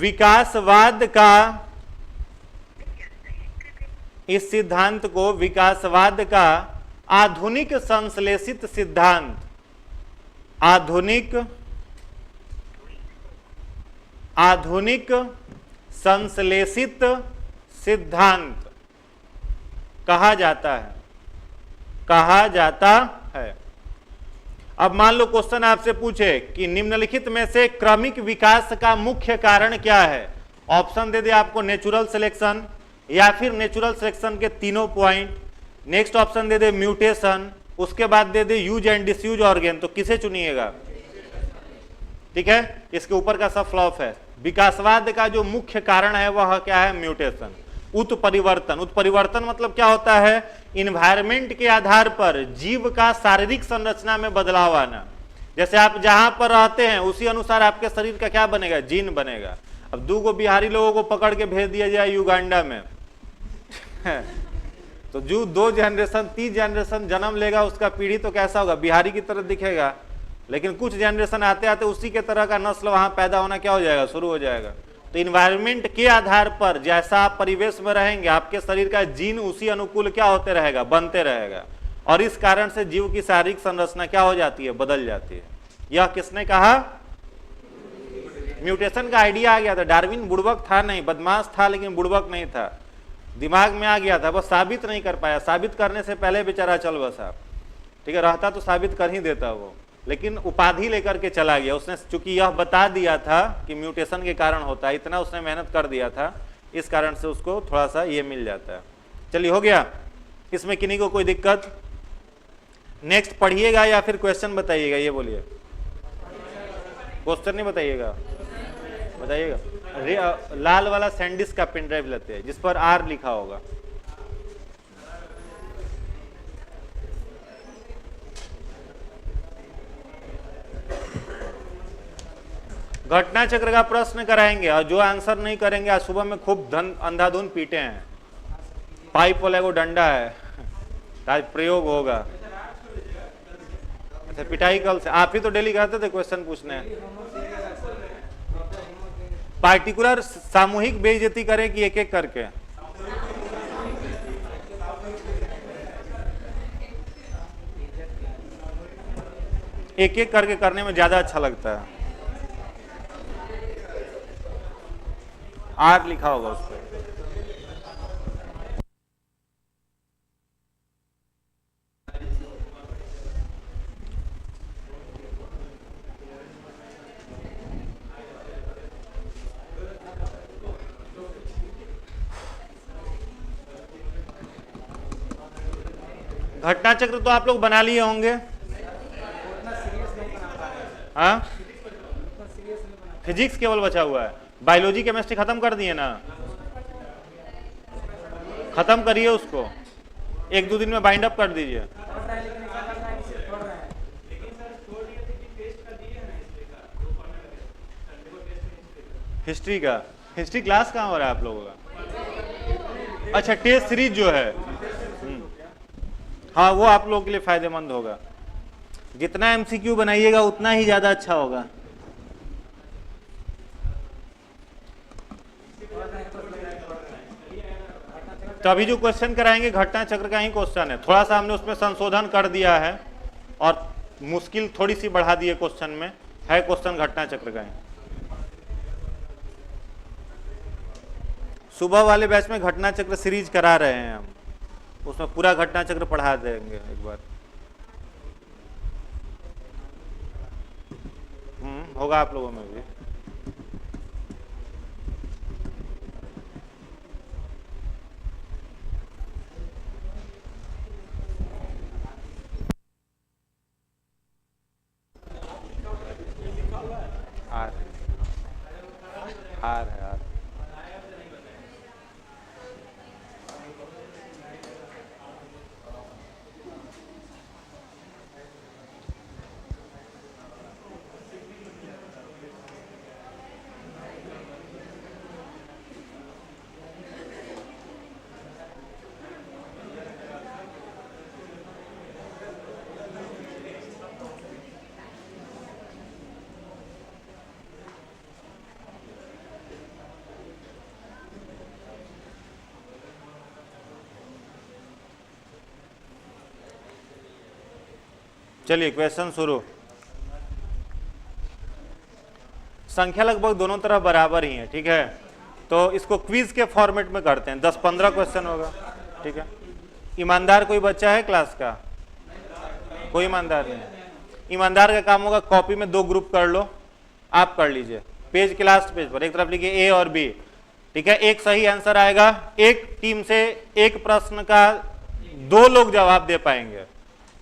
विकासवाद का, इस सिद्धांत को विकासवाद का आधुनिक संश्लेषित सिद्धांत, आधुनिक संश्लेषित सिद्धांत कहा जाता है। अब मान लो क्वेश्चन आपसे पूछे कि निम्नलिखित में से क्रमिक विकास का मुख्य कारण क्या है? ऑप्शन दे दे आपको नेचुरल सिलेक्शन, या फिर नेचुरल सिलेक्शन के तीनों पॉइंट, नेक्स्ट ऑप्शन दे दे म्यूटेशन, उसके बाद दे दे यूज एंड डिसयूज ऑर्गेन। तो किसे चुनिएगा? ठीक है, इसके ऊपर का सब फ्लॉप है। विकासवाद का जो मुख्य कारण है वह क्या है? म्यूटेशन, उत्परिवर्तन। उत्परिवर्तन मतलब क्या होता है? इन्वायरमेंट के आधार पर जीव का शारीरिक संरचना में बदलाव आना। जैसे आप जहां पर रहते हैं उसी अनुसार आपके शरीर का क्या बनेगा? जीन बनेगा। अब 2 बिहारी लोगों को पकड़ के भेज दिया जाए युगांडा में तो जो 2 जनरेशन 3 जनरेशन जन्म लेगा उसका पीढ़ी तो कैसा होगा? बिहारी की तरह दिखेगा। लेकिन कुछ जनरेशन आते आते उसी के तरह का नस्ल वहां पैदा होना क्या हो जाएगा? शुरू हो जाएगा। तो इन्वायरमेंट के आधार पर जैसा आप परिवेश में रहेंगे आपके शरीर का जीन उसी अनुकूल क्या होते रहेगा? बनते रहेगा। और इस कारण से जीव की शारीरिक संरचना क्या हो जाती है? बदल जाती है। यह किसने कहा? म्यूटेशन का आइडिया आ गया था। डार्विन बुड़बक था नहीं, बदमाश था लेकिन बुड़बक नहीं था, दिमाग में आ गया था, बस साबित नहीं कर पाया। साबित करने से पहले बेचारा चल बसा। ठीक है, रहता तो साबित कर ही देता वो, लेकिन उपाधि लेकर के चला गया। उसने चूंकि यह बता दिया था कि म्यूटेशन के कारण होता है, इतना उसने मेहनत कर दिया था, इस कारण से उसको थोड़ा सा ये मिल जाता है। चलिए, हो गया। इसमें किन्हीं को कोई दिक्कत? नेक्स्ट पढ़िएगा या फिर क्वेश्चन बताइएगा? ये बोलिए, क्वेश्चन नहीं बताइएगा, बताइएगा। लाल वाला सैंडिस्क का पेन ड्राइव लेते हैं जिस पर आर लिखा होगा। घटना चक्र का प्रश्न कराएंगे और जो आंसर नहीं करेंगे, आज सुबह में खूब अंधाधुन पीटे हैं। पाइप वाले को डंडा है, आज प्रयोग होगा। अच्छा, पिटाई कल से? आप ही तो डेली करते थे क्वेश्चन पूछने। पार्टिकुलर सामूहिक बेइज्जती करें कि एक एक करके? एक एक करके करने में ज्यादा अच्छा लगता है। आर लिखा होगा उस पर। घटना चक्र तो आप लोग बना लिए होंगे। हाँ, फिजिक्स केवल बचा हुआ है, बायोलॉजी केमिस्ट्री खत्म कर दिए ना, खत्म करिए उसको, 1-2 दिन में बाइंड अप कर दीजिए। हिस्ट्री क्लास कहाँ हो रहा है आप लोगों का? अच्छा, टेस्ट सीरीज जो है, हाँ वो आप लोगों के लिए फायदेमंद होगा। जितना एमसीक्यू बनाइएगा उतना ही ज्यादा अच्छा होगा। तो अभी जो क्वेश्चन कराएंगे घटना चक्र का ही क्वेश्चन है, थोड़ा सा हमने उसमें संशोधन कर दिया है और मुश्किल थोड़ी सी बढ़ा दी है क्वेश्चन में, है क्वेश्चन घटना चक्र का ही। सुबह वाले बैच में घटना चक्र सीरीज करा रहे हैं हम, उसमें पूरा घटना चक्र पढ़ा देंगे एक बार। होगा आप लोगों में भी। आर है आर। चलिए क्वेश्चन शुरू। संख्या लगभग दोनों तरफ बराबर ही है, ठीक है, तो इसको क्विज के फॉर्मेट में करते हैं, 10-15 क्वेश्चन होगा, ठीक है। ईमानदार कोई बच्चा है क्लास का? कोई ईमानदार नहीं। ईमानदार का काम होगा कॉपी में 2 ग्रुप कर लो, आप कर लीजिए, पेज के लास्ट पेज पर एक तरफ लिखिए ए और बी, ठीक है। एक सही आंसर आएगा, एक टीम से एक प्रश्न का 2 लोग जवाब दे पाएंगे,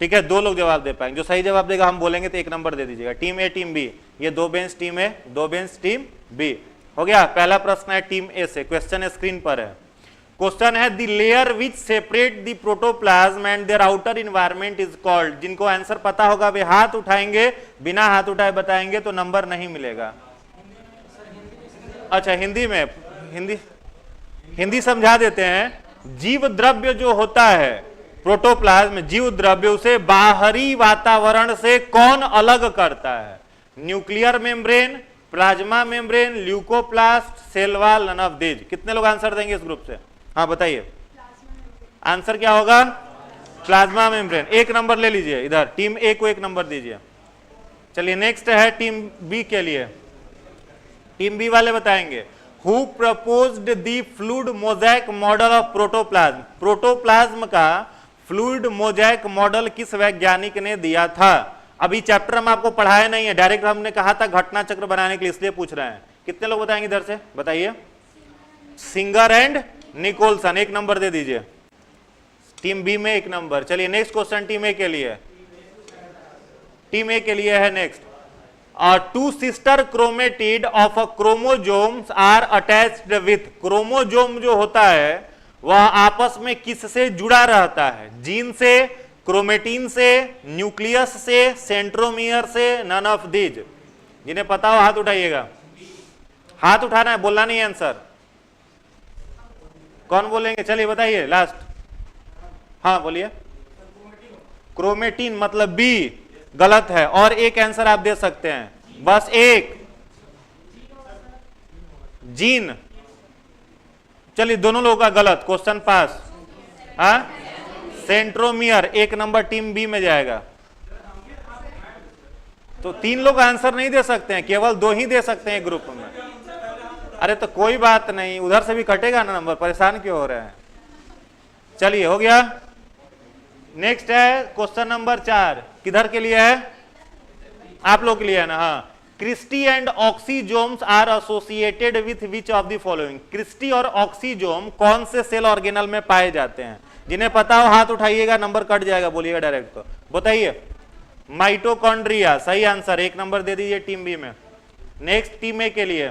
ठीक है, 2 लोग जवाब दे पाएंगे। जो सही जवाब देगा हम बोलेंगे तो 1 नंबर दे दीजिएगा। टीम ए टीम बी, ये 2 बेंच टीम ए 2 बेंच टीम बी। हो गया। पहला प्रश्न है टीम ए से, क्वेश्चन स्क्रीन पर है। क्वेश्चन है the layer which separate the protoplasm and their outer environment is called. जिनको आंसर पता होगा वे हाथ उठाएंगे, बिना हाथ उठाए बताएंगे तो नंबर नहीं मिलेगा। अच्छा हिंदी में, हिंदी समझा देते हैं। जीव द्रव्य जो होता है प्रोटोप्लाज्म, जीव द्रव्य, उसे बाहरी वातावरण से कौन अलग करता है? Nuclear membrane, plasma membrane, leucoplast, cell wall, none of these. कितने लोग आंसर देंगे इस ग्रुप से? हाँ बताइए, आंसर क्या होगा? Plasma membrane. 1 नंबर ले लीजिए इधर, टीम ए को 1 नंबर दीजिए। चलिए नेक्स्ट है टीम बी के लिए। टीम बी वाले बताएंगे who proposed the fluid mosaic model of protoplasm. Protoplasm का फ्लूइड मोज़ेक मॉडल किस वैज्ञानिक ने दिया था? अभी चैप्टर हम आपको पढ़ाया नहीं है, डायरेक्ट हमने कहा था घटना चक्र बनाने के लिए, इसलिए पूछ रहे हैं। कितने लोग बताएंगे इधर से? बताइए। सिंगर एंड निकोलसन, 1 नंबर दे दीजिए। टीम बी में 1 नंबर। चलिए नेक्स्ट क्वेश्चन टीम ए के लिए। टीम ए के लिए है next. 2 sister chromatid of a chromosomes are attached with. Chromosome जो होता है वह आपस में किससे जुड़ा रहता है? जीन से, क्रोमेटिन से, न्यूक्लियस से, सेंट्रोमियर से, नन ऑफ दीज। जिन्हें पता हो हाथ उठाइएगा। हाथ उठाना है, बोलना नहीं है आंसर। कौन बोलेंगे? चलिए बताइए लास्ट। हाँ बोलिए। क्रोमेटिन मतलब बी गलत है, और एक आंसर आप दे सकते हैं, बस एक। जीन। चलिए दोनों लोगों का गलत, क्वेश्चन पास। हाँ सेंट्रोमियर, 1 नंबर टीम बी में जाएगा। तो 3 लोग आंसर नहीं दे सकते हैं, केवल 2 ही दे सकते हैं ग्रुप में। अरे तो कोई बात नहीं, उधर से भी कटेगा ना नंबर, परेशान क्यों हो रहे हैं। चलिए हो गया। नेक्स्ट है क्वेश्चन नंबर 4, किधर के लिए है, आप लोग के लिए है ना। हाँ, cristae and oxysomes are associated with which of the following. Cristae और ऑक्सीजोम कौन से सेल ऑर्गेनल में पाए जाते हैं? जिन्हें पता हो हाथ उठाइएगा, नंबर कट जाएगा, बोलिएगा डायरेक्ट। तो बताइए। माइटोकॉन्ड्रिया, सही आंसर, 1 नंबर दे दीजिए टीम बी में। नेक्स्ट टीम ए के लिए,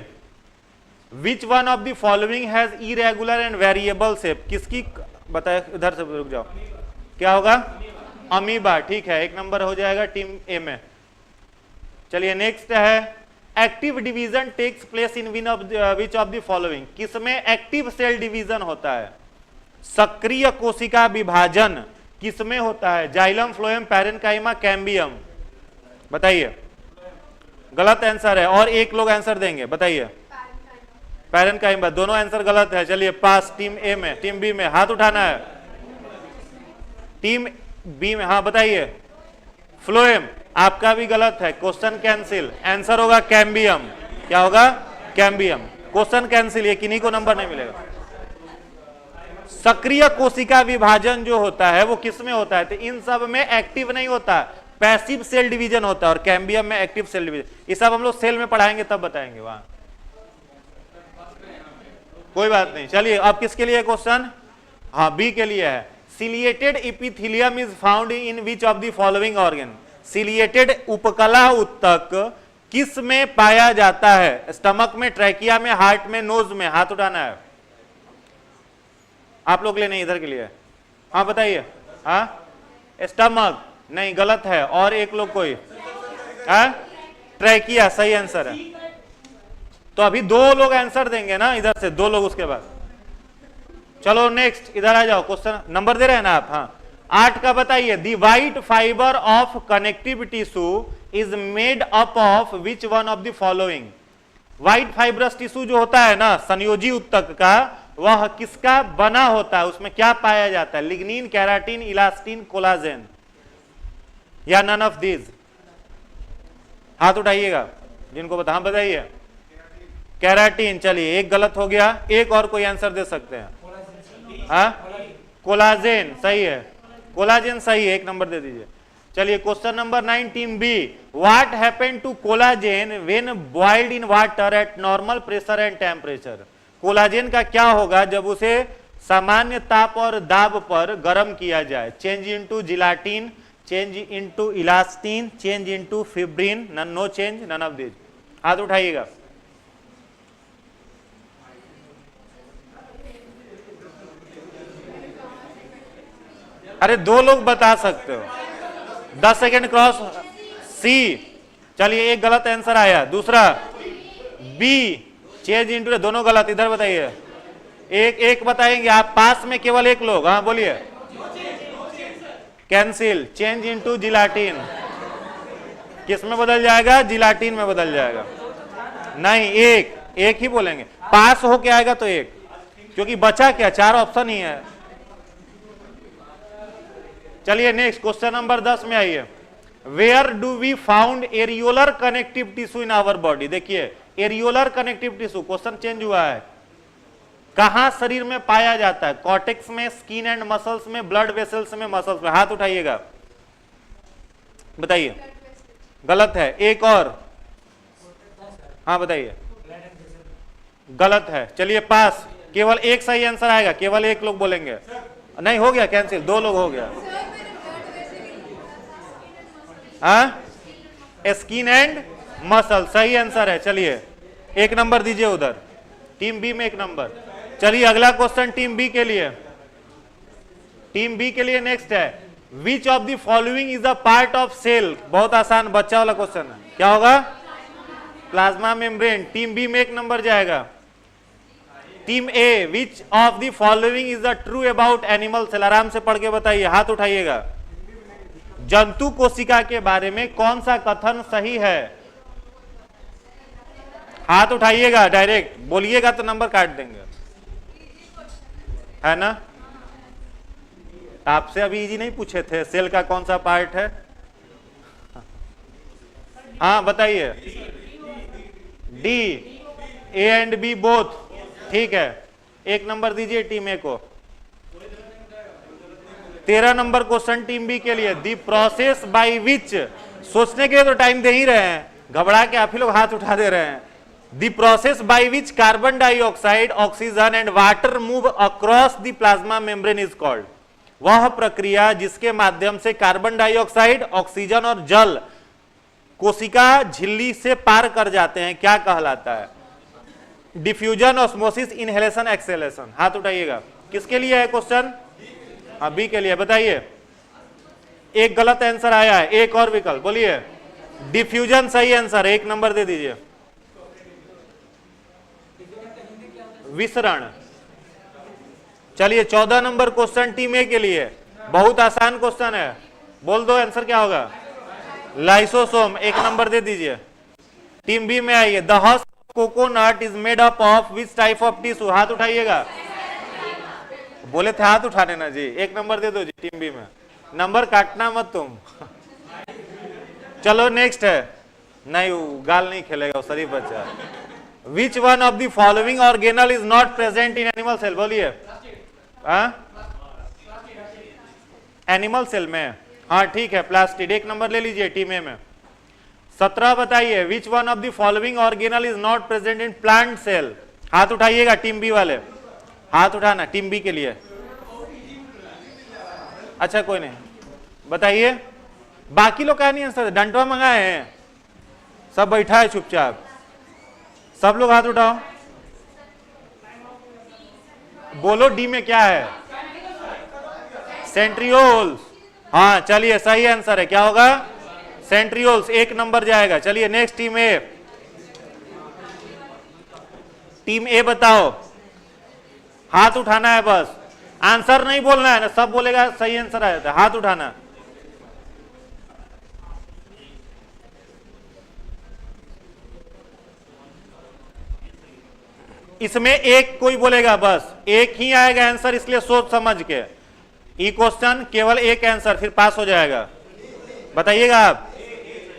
विच one of the following has irregular and variable shape. किसकी बताए, इधर से रुक जाओ, क्या होगा, अमीबा, ठीक है, 1 नंबर हो जाएगा टीम ए में। चलिए नेक्स्ट है, active division takes place in which of the following. किसमें एक्टिव सेल डिवीजन होता है? सक्रिय कोशिका विभाजन किसमें होता है? Xylem, phloem, parenchyma, cambium. बताइए। गलत आंसर है, और 1 लोग आंसर देंगे, बताइए। पैरेन्काइमा, दोनों आंसर गलत है। चलिए पास टीम ए में। टीम बी में हाथ उठाना है, टीम बी में। हाँ बताइए। फ्लोएम, आपका भी गलत है, क्वेश्चन कैंसिल। आंसर होगा कैम्बियम। क्या होगा? कैम्बियम। क्वेश्चन कैंसिल, ये किन्हीं को नंबर नहीं मिलेगा। सक्रिय कोशिका विभाजन जो होता है वो किसमें होता है? तो इन सब में एक्टिव नहीं होता, पैसिव सेल डिवीजन होता है, और कैम्बियम में एक्टिव सेल डिवीजन। ये सब हम लोग सेल में पढ़ाएंगे तब बताएंगे वहां, कोई बात नहीं। चलिए अब किसके लिए क्वेश्चन? हाँ, बी के लिए है। Ciliated epithelium is found in which of the following organ. Ciliated उपकला उत्तक किस में पाया जाता है? स्टमक में, ट्रैकिया में, हार्ट में, नोज में। हाथ उठाना है, आप लोग के लिए नहीं, इधर के लिए। हाँ बताइए। हाँ, स्टमक नहीं, गलत है, और 1 लोग कोई। हाँ, ट्रैकिया सही आंसर है। तो अभी 2 लोग आंसर देंगे ना, इधर से 2 लोग, उसके बाद। चलो नेक्स्ट, इधर आ जाओ। क्वेश्चन नंबर दे रहे हैं ना आप? हाँ, 8 का बताइए। The white fibre of connective tissue is made up of which one of the following. White fibrous tissue जो होता है ना, संयोजी उत्तक का, वह किसका बना होता है? उसमें क्या पाया जाता है? लिग्निन, केराटिन, इलास्टिन, कोलाजेन, या नन ऑफ दीज? हाथ उठाइएगा जिनको बता। हाँ बताइए। केराटिन। चलिए 1 गलत हो गया, 1 और कोई आंसर दे सकते हैं? हाँ, कोलाजेन सही है, कोलाजेन सही है, 1 नंबर दे दीजिए। चलिए question number 9 team B, what happened to collagen when boiled in water at normal pressure and temperature. Collagen का क्या होगा जब उसे सामान्य ताप और दाब पर गर्म किया जाए? Change into gelatin, change into elastin, change into fibrin, no change, none of this. हाथ उठाइएगा। अरे 2 लोग बता सकते हो, 10 सेकेंड क्रॉस। सी। चलिए 1 गलत आंसर आया। दूसरा बी, चेंज इनटू, दोनों गलत। इधर बताइए। 1 बताएंगे आप, पास में केवल 1 लोग। हाँ बोलिए। Cancel, change into gelatine. किस में बदल जाएगा? जिलाटिन में बदल जाएगा। नहीं, एक ही बोलेंगे। पास हो के आएगा तो 1, क्योंकि बचा क्या, 4 ऑप्शन ही है। चलिए नेक्स्ट क्वेश्चन नंबर 10 में आइए। Where do we found areolar connective tissue in our body. देखिए areolar connective tissue, question change हुआ है। कहां शरीर में पाया जाता है? कॉर्टेक्स में, स्किन एंड मसल्स में, ब्लड वेसल्स में, मसल्स में। हाथ उठाइएगा, बताइए। गलत है। 1 और। हाँ बताइए। गलत है। चलिए पास, केवल 1 सही आंसर आएगा, केवल 1 लोग बोलेंगे। नहीं, हो गया कैंसिल, 2 लोग हो गया। हाँ, स्किन एंड मसल सही आंसर है। चलिए 1 नंबर दीजिए उधर, टीम बी में 1 नंबर। चलिए अगला क्वेश्चन टीम बी के लिए। टीम बी के लिए नेक्स्ट है, which of the following is a part of cell. बहुत आसान बच्चा वाला क्वेश्चन है। क्या होगा? Plasma membrane. टीम बी में 1 नंबर जाएगा। Team A, which of the following is the true about animal cell. आराम से पढ़ के बताइए, हाथ उठाइएगा। जंतु कोशिका के बारे में कौन सा कथन सही है? हाथ उठाइएगा, डायरेक्ट बोलिएगा तो नंबर काट देंगे, है ना? आपसे अभी इजी नहीं पूछे थे सेल का कौन सा पार्ट है? हाँ बताइए। D, A and B both, ठीक है। 1 नंबर दीजिए टीम ए को। 13 नंबर क्वेश्चन टीम बी के लिए, दी प्रोसेस बाय विच, सोचने के लिए तो टाइम दे ही रहे हैं, घबरा के आप ही लोग हाथ उठा दे रहे हैं। The process by which carbon dioxide, oxygen and water move across the plasma membrane is called, वह प्रक्रिया जिसके माध्यम से कार्बन डाइऑक्साइड, ऑक्सीजन और जल कोशिका झिल्ली से पार कर जाते हैं, क्या कहलाता है? Diffusion, osmosis, inhalation, acceleration. हाथ उठाइएगा। किसके लिए है क्वेश्चन? हाँ, बी के लिए। बताइए। एक गलत आंसर आया है, एक और विकल्प बोलिए। डिफ्यूजन सही आंसर, 1 नंबर दे दीजिए। विसरण। चलिए 14 नंबर क्वेश्चन टीम ए के लिए, बहुत आसान क्वेश्चन है, बोल दो आंसर क्या होगा? लाइसोसोम, 1 नंबर दे दीजिए। टीम बी में आइए। The husk coconut is made up of which type of tissue, हाथ उठाइएगा। बोले थे हाथ उठाने ना जी, 1 नंबर दे दो जी टीम बी में, नंबर काटना मत तुम। चलो नेक्स्ट है, नहीं वो गाल नहीं खेलेगा, वो शरीफ बच्चा। Which one of the following organelle is not present in animal cell, बोलिए। एनिमल सेल में, हाँ ठीक है, प्लास्टिड। 1 नंबर ले लीजिए टीम ए में। 17 बताइए। Which one of the following organelle is not present in plant cell, हाथ उठाइएगा टीम बी वाले, हाथ उठाना टीम बी के लिए। अच्छा कोई नहीं, बताइए। बाकी लोग क्या नहीं आंसर, डंटवा मंगाए हैं, सब बैठा है चुपचाप, सब लोग हाथ उठाओ, बोलो डी में क्या है? सेंट्रियोल्स। हाँ चलिए सही आंसर है, क्या होगा? सेंट्रियोल्स, 1 नंबर जाएगा। चलिए नेक्स्ट टीम ए। टीम ए बताओ, हाथ उठाना है बस, आंसर नहीं बोलना है ना, सब बोलेगा सही आंसर आ जाता है, हाथ उठाना। इसमें एक कोई बोलेगा, बस एक ही आएगा आंसर, इसलिए सोच समझ के। ई क्वेश्चन केवल एक आंसर, फिर पास हो जाएगा। बताइएगा आप।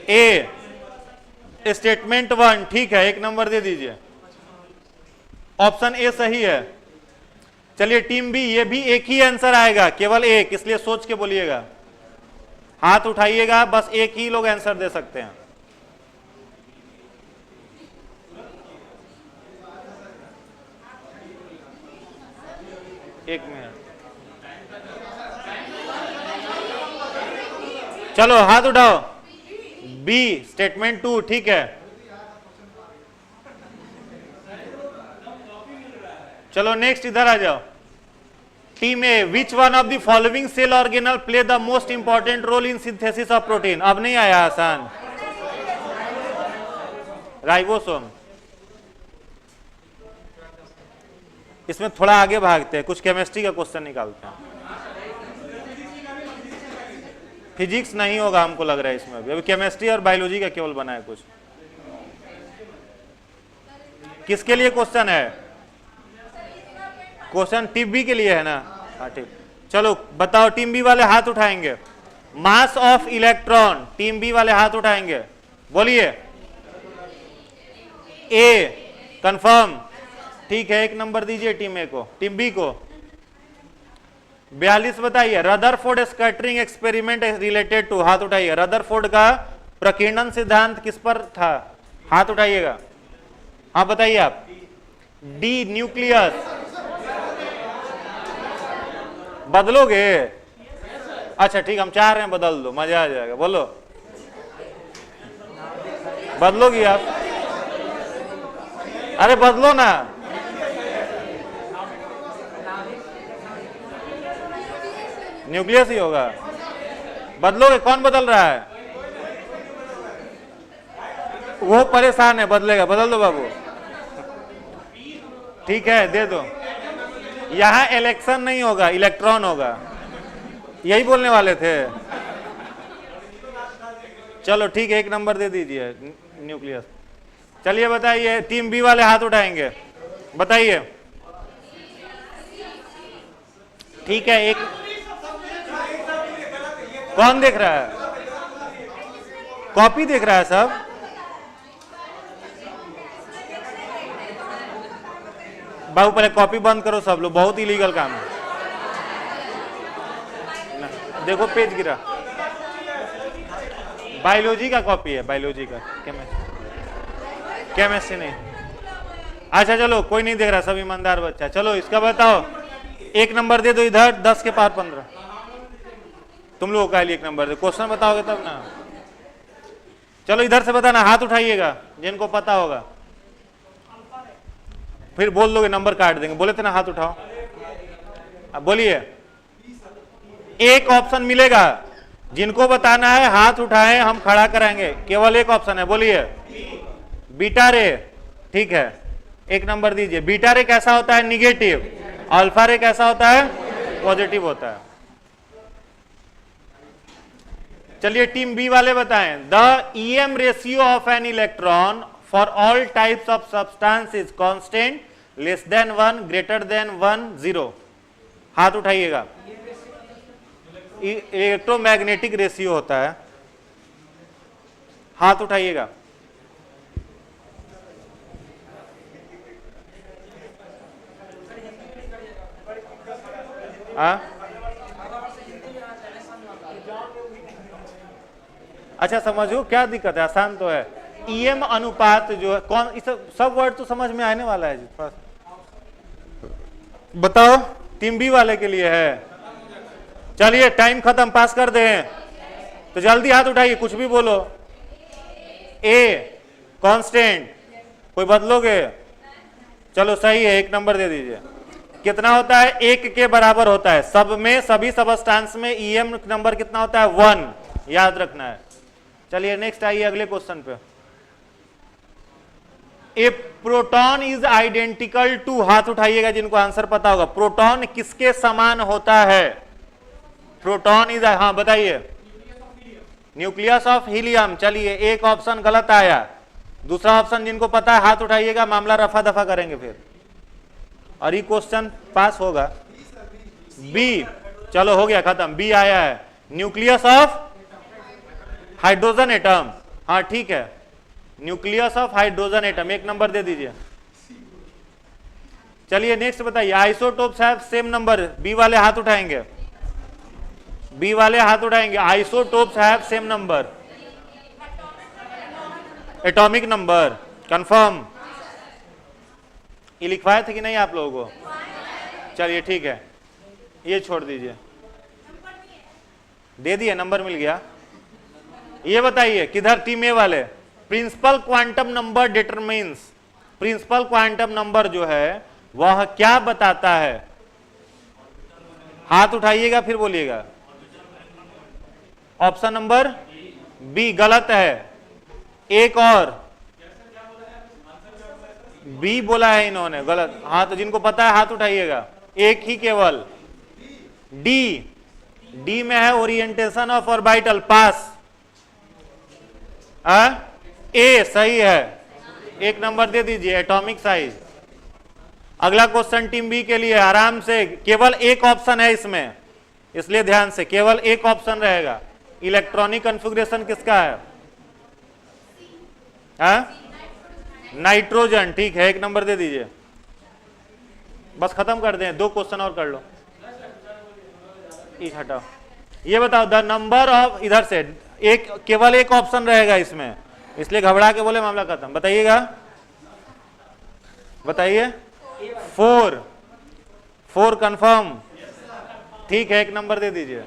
ए स्टेटमेंट 1, ठीक है, 1 नंबर दे दीजिए। ऑप्शन ए सही है। चलिए टीम बी, ये भी एक ही आंसर आएगा, केवल एक, इसलिए सोच के बोलिएगा, हाथ उठाइएगा, बस एक ही लोग आंसर दे सकते हैं। एक मिनट, चलो हाथ उठाओ। बी स्टेटमेंट 2, ठीक है। चलो नेक्स्ट इधर आ जाओ। Team A, which one of the following cell organelle play the most important role in synthesis of protein, अब नहीं आया आसान। राइबोसोम। इसमें थोड़ा आगे भागते हैं, कुछ केमिस्ट्री का क्वेश्चन निकालते हैं। फिजिक्स नहीं होगा हमको लग रहा है इसमें अभी केमिस्ट्री और बायोलॉजी का केवल बना है कुछ। किसके लिए क्वेश्चन है? क्वेश्चन टीम बी के लिए है ना? हाँ ठीक। चलो बताओ, टीम बी वाले हाथ उठाएंगे। Mass of electron, team B वाले हाथ उठाएंगे, बोलिए। ए कंफर्म, ठीक है, 1 नंबर दीजिए टीम ए को। टीम बी को 42 बताइए। Rutherford scattering experiment related to, हाथ उठाइए। रदरफोर्ड का प्रकीर्णन सिद्धांत किस पर था? हाथ उठाइएगा। हाँ बताइए आप। D nucleus. बदलोगे? अच्छा ठीक, हम चाह रहे हैं बदल दो, मजा आ जाएगा, बोलो। बदलोगी आप? अरे बदलो ना। न्यूक्लियस ही होगा। बदलोगे? कौन बदल रहा है? वो परेशान है, बदलेगा, बदल दो बाबू। ठीक है दे दो। यहां इलेक्शन नहीं होगा, इलेक्ट्रॉन होगा, यही बोलने वाले थे। चलो ठीक है, 1 नंबर दे दीजिए न्यूक्लियस। चलिए बताइए, टीम बी वाले हाथ उठाएंगे, बताइए। ठीक है, एक कौन देख रहा है? कॉपी देख रहा है सब? बाबू पहले कॉपी बंद करो सब लोग, बहुत इलीगल काम है। देखो पेज गिरा, बायोलॉजी का कॉपी है, बायोलॉजी का, केमिस्ट्री नहीं। अच्छा चलो कोई नहीं देख रहा, सब ईमानदार बच्चा। चलो इसका बताओ, 1 नंबर दे दो इधर, 10 के पार 15। तुम लोगों का 1 नंबर दे, क्वेश्चन बताओगे तब ना। चलो इधर से बताना, हाथ उठाइएगा जिनको पता होगा, फिर बोल दोगे नंबर काट देंगे। बोले थे ना हाथ उठाओ, अब बोलिए। एक ऑप्शन मिलेगा, जिनको बताना है हाथ उठाएं, हम खड़ा कराएंगे। केवल एक ऑप्शन है, बोलिए। बीटा रे, ठीक है, 1 नंबर दीजिए। बीटा रे कैसा होता है? निगेटिव। अल्फा रे कैसा होता है? पॉजिटिव होता है। चलिए टीम बी वाले बताएं। The EM ratio of an electron for all types of substance is constant, less than 1, greater than 1, 0। हाथ उठाइएगा। इलेक्ट्रोमैग्नेटिक रेशियो होता है, हाथ उठाइएगा। अच्छा समझो क्या दिक्कत है, आसान तो है। ईएम अनुपात जो है, कौन, इस सब वर्ड तो समझ में आने वाला है जी। बताओ, टीम बी वाले के लिए है। चलिए टाइम खत्म, पास कर दें तो जल्दी हाथ उठाइए, कुछ भी बोलो। ए कांस्टेंट, कोई बदलोगे? चलो सही है, 1 नंबर दे दीजिए। कितना होता है? 1 के बराबर होता है। सब में, सभी सबस्टेंस में ईएम नंबर कितना होता है? 1, याद रखना है। चलिए नेक्स्ट आइए अगले क्वेश्चन पे। ए प्रोटॉन इज आइडेंटिकल टू, हाथ उठाइएगा जिनको आंसर पता होगा। प्रोटॉन किसके समान होता है? प्रोटॉन इज, हाँ बताइए। Nucleus of helium. चलिए एक ऑप्शन गलत आया, दूसरा ऑप्शन जिनको पता है हाथ उठाइएगा, मामला रफा दफा करेंगे फिर, और ये क्वेश्चन पास होगा। बी, चलो हो गया खत्म, बी आया है। न्यूक्लियस ऑफ हाइड्रोजन एटम, हाँ ठीक है, nucleus of hydrogen atom, 1 number दे दीजिए। चलिए नेक्स्ट बताइए। Isotopes have same number, B वाले हाथ उठाएंगे, बी वाले हाथ उठाएंगे। Isotopes have same number, atomic number, confirm. ये लिखवाए थे कि नहीं आप लोगों को? चलिए ठीक है, ये छोड़ दीजिए, दे दिए, नंबर मिल गया। ये बताइए किधर, टीम ए वाले। Principal quantum number determines, principal quantum number जो है वह क्या बताता है? हाथ उठाइएगा फिर बोलिएगा। ऑप्शन नंबर बी गलत है, एक और बी बोला है इन्होंने, गलत। हाँ तो जिनको पता है हाथ उठाइएगा, एक ही केवल। डी, डी में है ओरिएंटेशन ऑफ ऑर्बिटल, पास। ए सही है, 1 नंबर दे दीजिए। Atomic size. अगला क्वेश्चन टीम बी के लिए, आराम से, केवल एक ऑप्शन है इसमें, इसलिए ध्यान से, केवल एक ऑप्शन रहेगा। इलेक्ट्रॉनिक कॉन्फ़िगरेशन किसका है? नाइट्रोजन, ठीक है, 1 नंबर दे दीजिए। बस खत्म कर दें, 2 क्वेश्चन और कर लो। हटाओ। ये बताओ द नंबर ऑफ, इधर से एक, केवल एक ऑप्शन रहेगा इसमें, इसलिए घबरा के बोले मामला खत्म। बताइएगा, बताइए। 4, 4 कंफर्म, ठीक है, 1 नंबर दे दीजिए।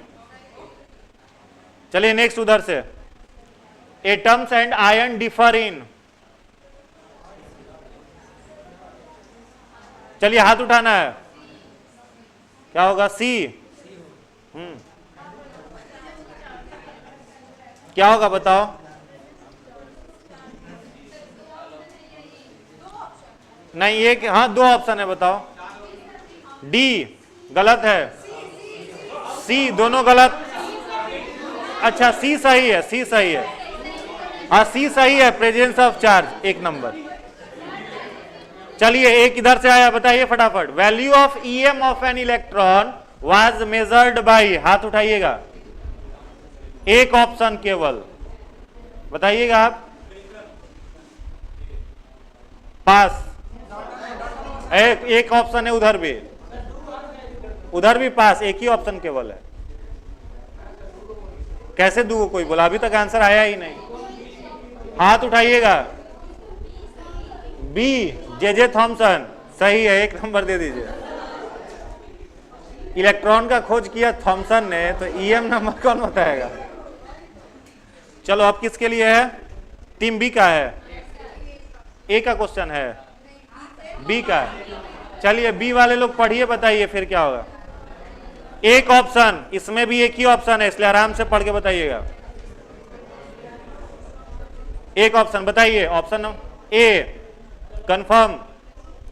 चलिए नेक्स्ट उधर से। Atoms and ion differ in, चलिए हाथ उठाना है, क्या होगा? सी। क्या होगा बताओ? नहीं, एक, हाँ 2 ऑप्शन है, बताओ। डी गलत है, सी दोनों गलत। अच्छा सी सही है, सी सही है, हाँ सी सही है, प्रेजेंस ऑफ चार्ज, 1 नंबर। चलिए एक इधर से आया, बताइए फटाफट। Value of EM of an electron was measured by, हाथ उठाइएगा, एक ऑप्शन केवल, बताइएगा आप। पास, एक ऑप्शन है उधर भी पास, एक ही ऑप्शन केवल है। कैसे दूगो कोई बोला? अभी तक आंसर आया ही नहीं, हाथ उठाइएगा। बी जे थॉमसन सही है, 1 नंबर दे दीजिए। इलेक्ट्रॉन का खोज किया थॉमसन ने, तो ईएम नंबर कौन बताएगा? चलो अब किसके लिए है? टीम बी का है। ए का क्वेश्चन है, बी का है। चलिए बी वाले लोग पढ़िए, बताइए फिर क्या होगा। एक ऑप्शन, इसमें भी एक ही ऑप्शन है, इसलिए आराम से पढ़ के बताइएगा। एक ऑप्शन बताइए, ऑप्शन ए। कंफर्म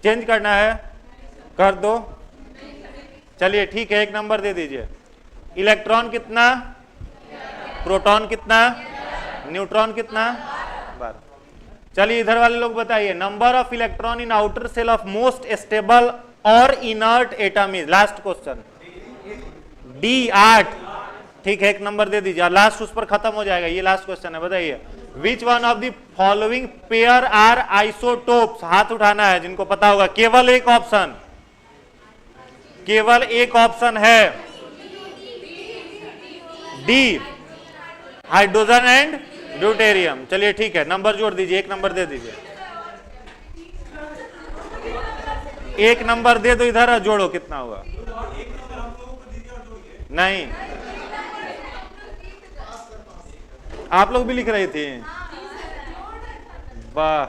चेंज करना है? कर दो। चलिए ठीक है, 1 नंबर दे दीजिए। इलेक्ट्रॉन कितना, प्रोटॉन कितना, न्यूट्रॉन कितना? 12। चलिए इधर वाले लोग बताइए, number of electron in outer shell of most stable और inert atom is. Last question D 8। ठीक है, 1 नंबर दे दीजिए। लास्ट उस पर खत्म हो जाएगा, ये लास्ट क्वेश्चन है। बताइए which one of the following pair are isotopes. हाथ उठाना है जिनको पता होगा। केवल एक ऑप्शन, केवल एक ऑप्शन है, डी हाइड्रोजन एंड ड्यूटेरियम। चलिए ठीक है, नंबर जोड़ दीजिए, 1 नंबर दे दीजिए। 1 नंबर दे दो इधर, जोड़ो कितना हुआ? नहीं, आप लोग भी लिख रहे थे। वाह,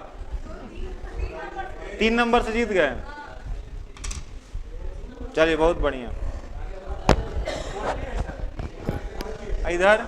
3 नंबर से जीत गए। चलिए बहुत बढ़िया। इधर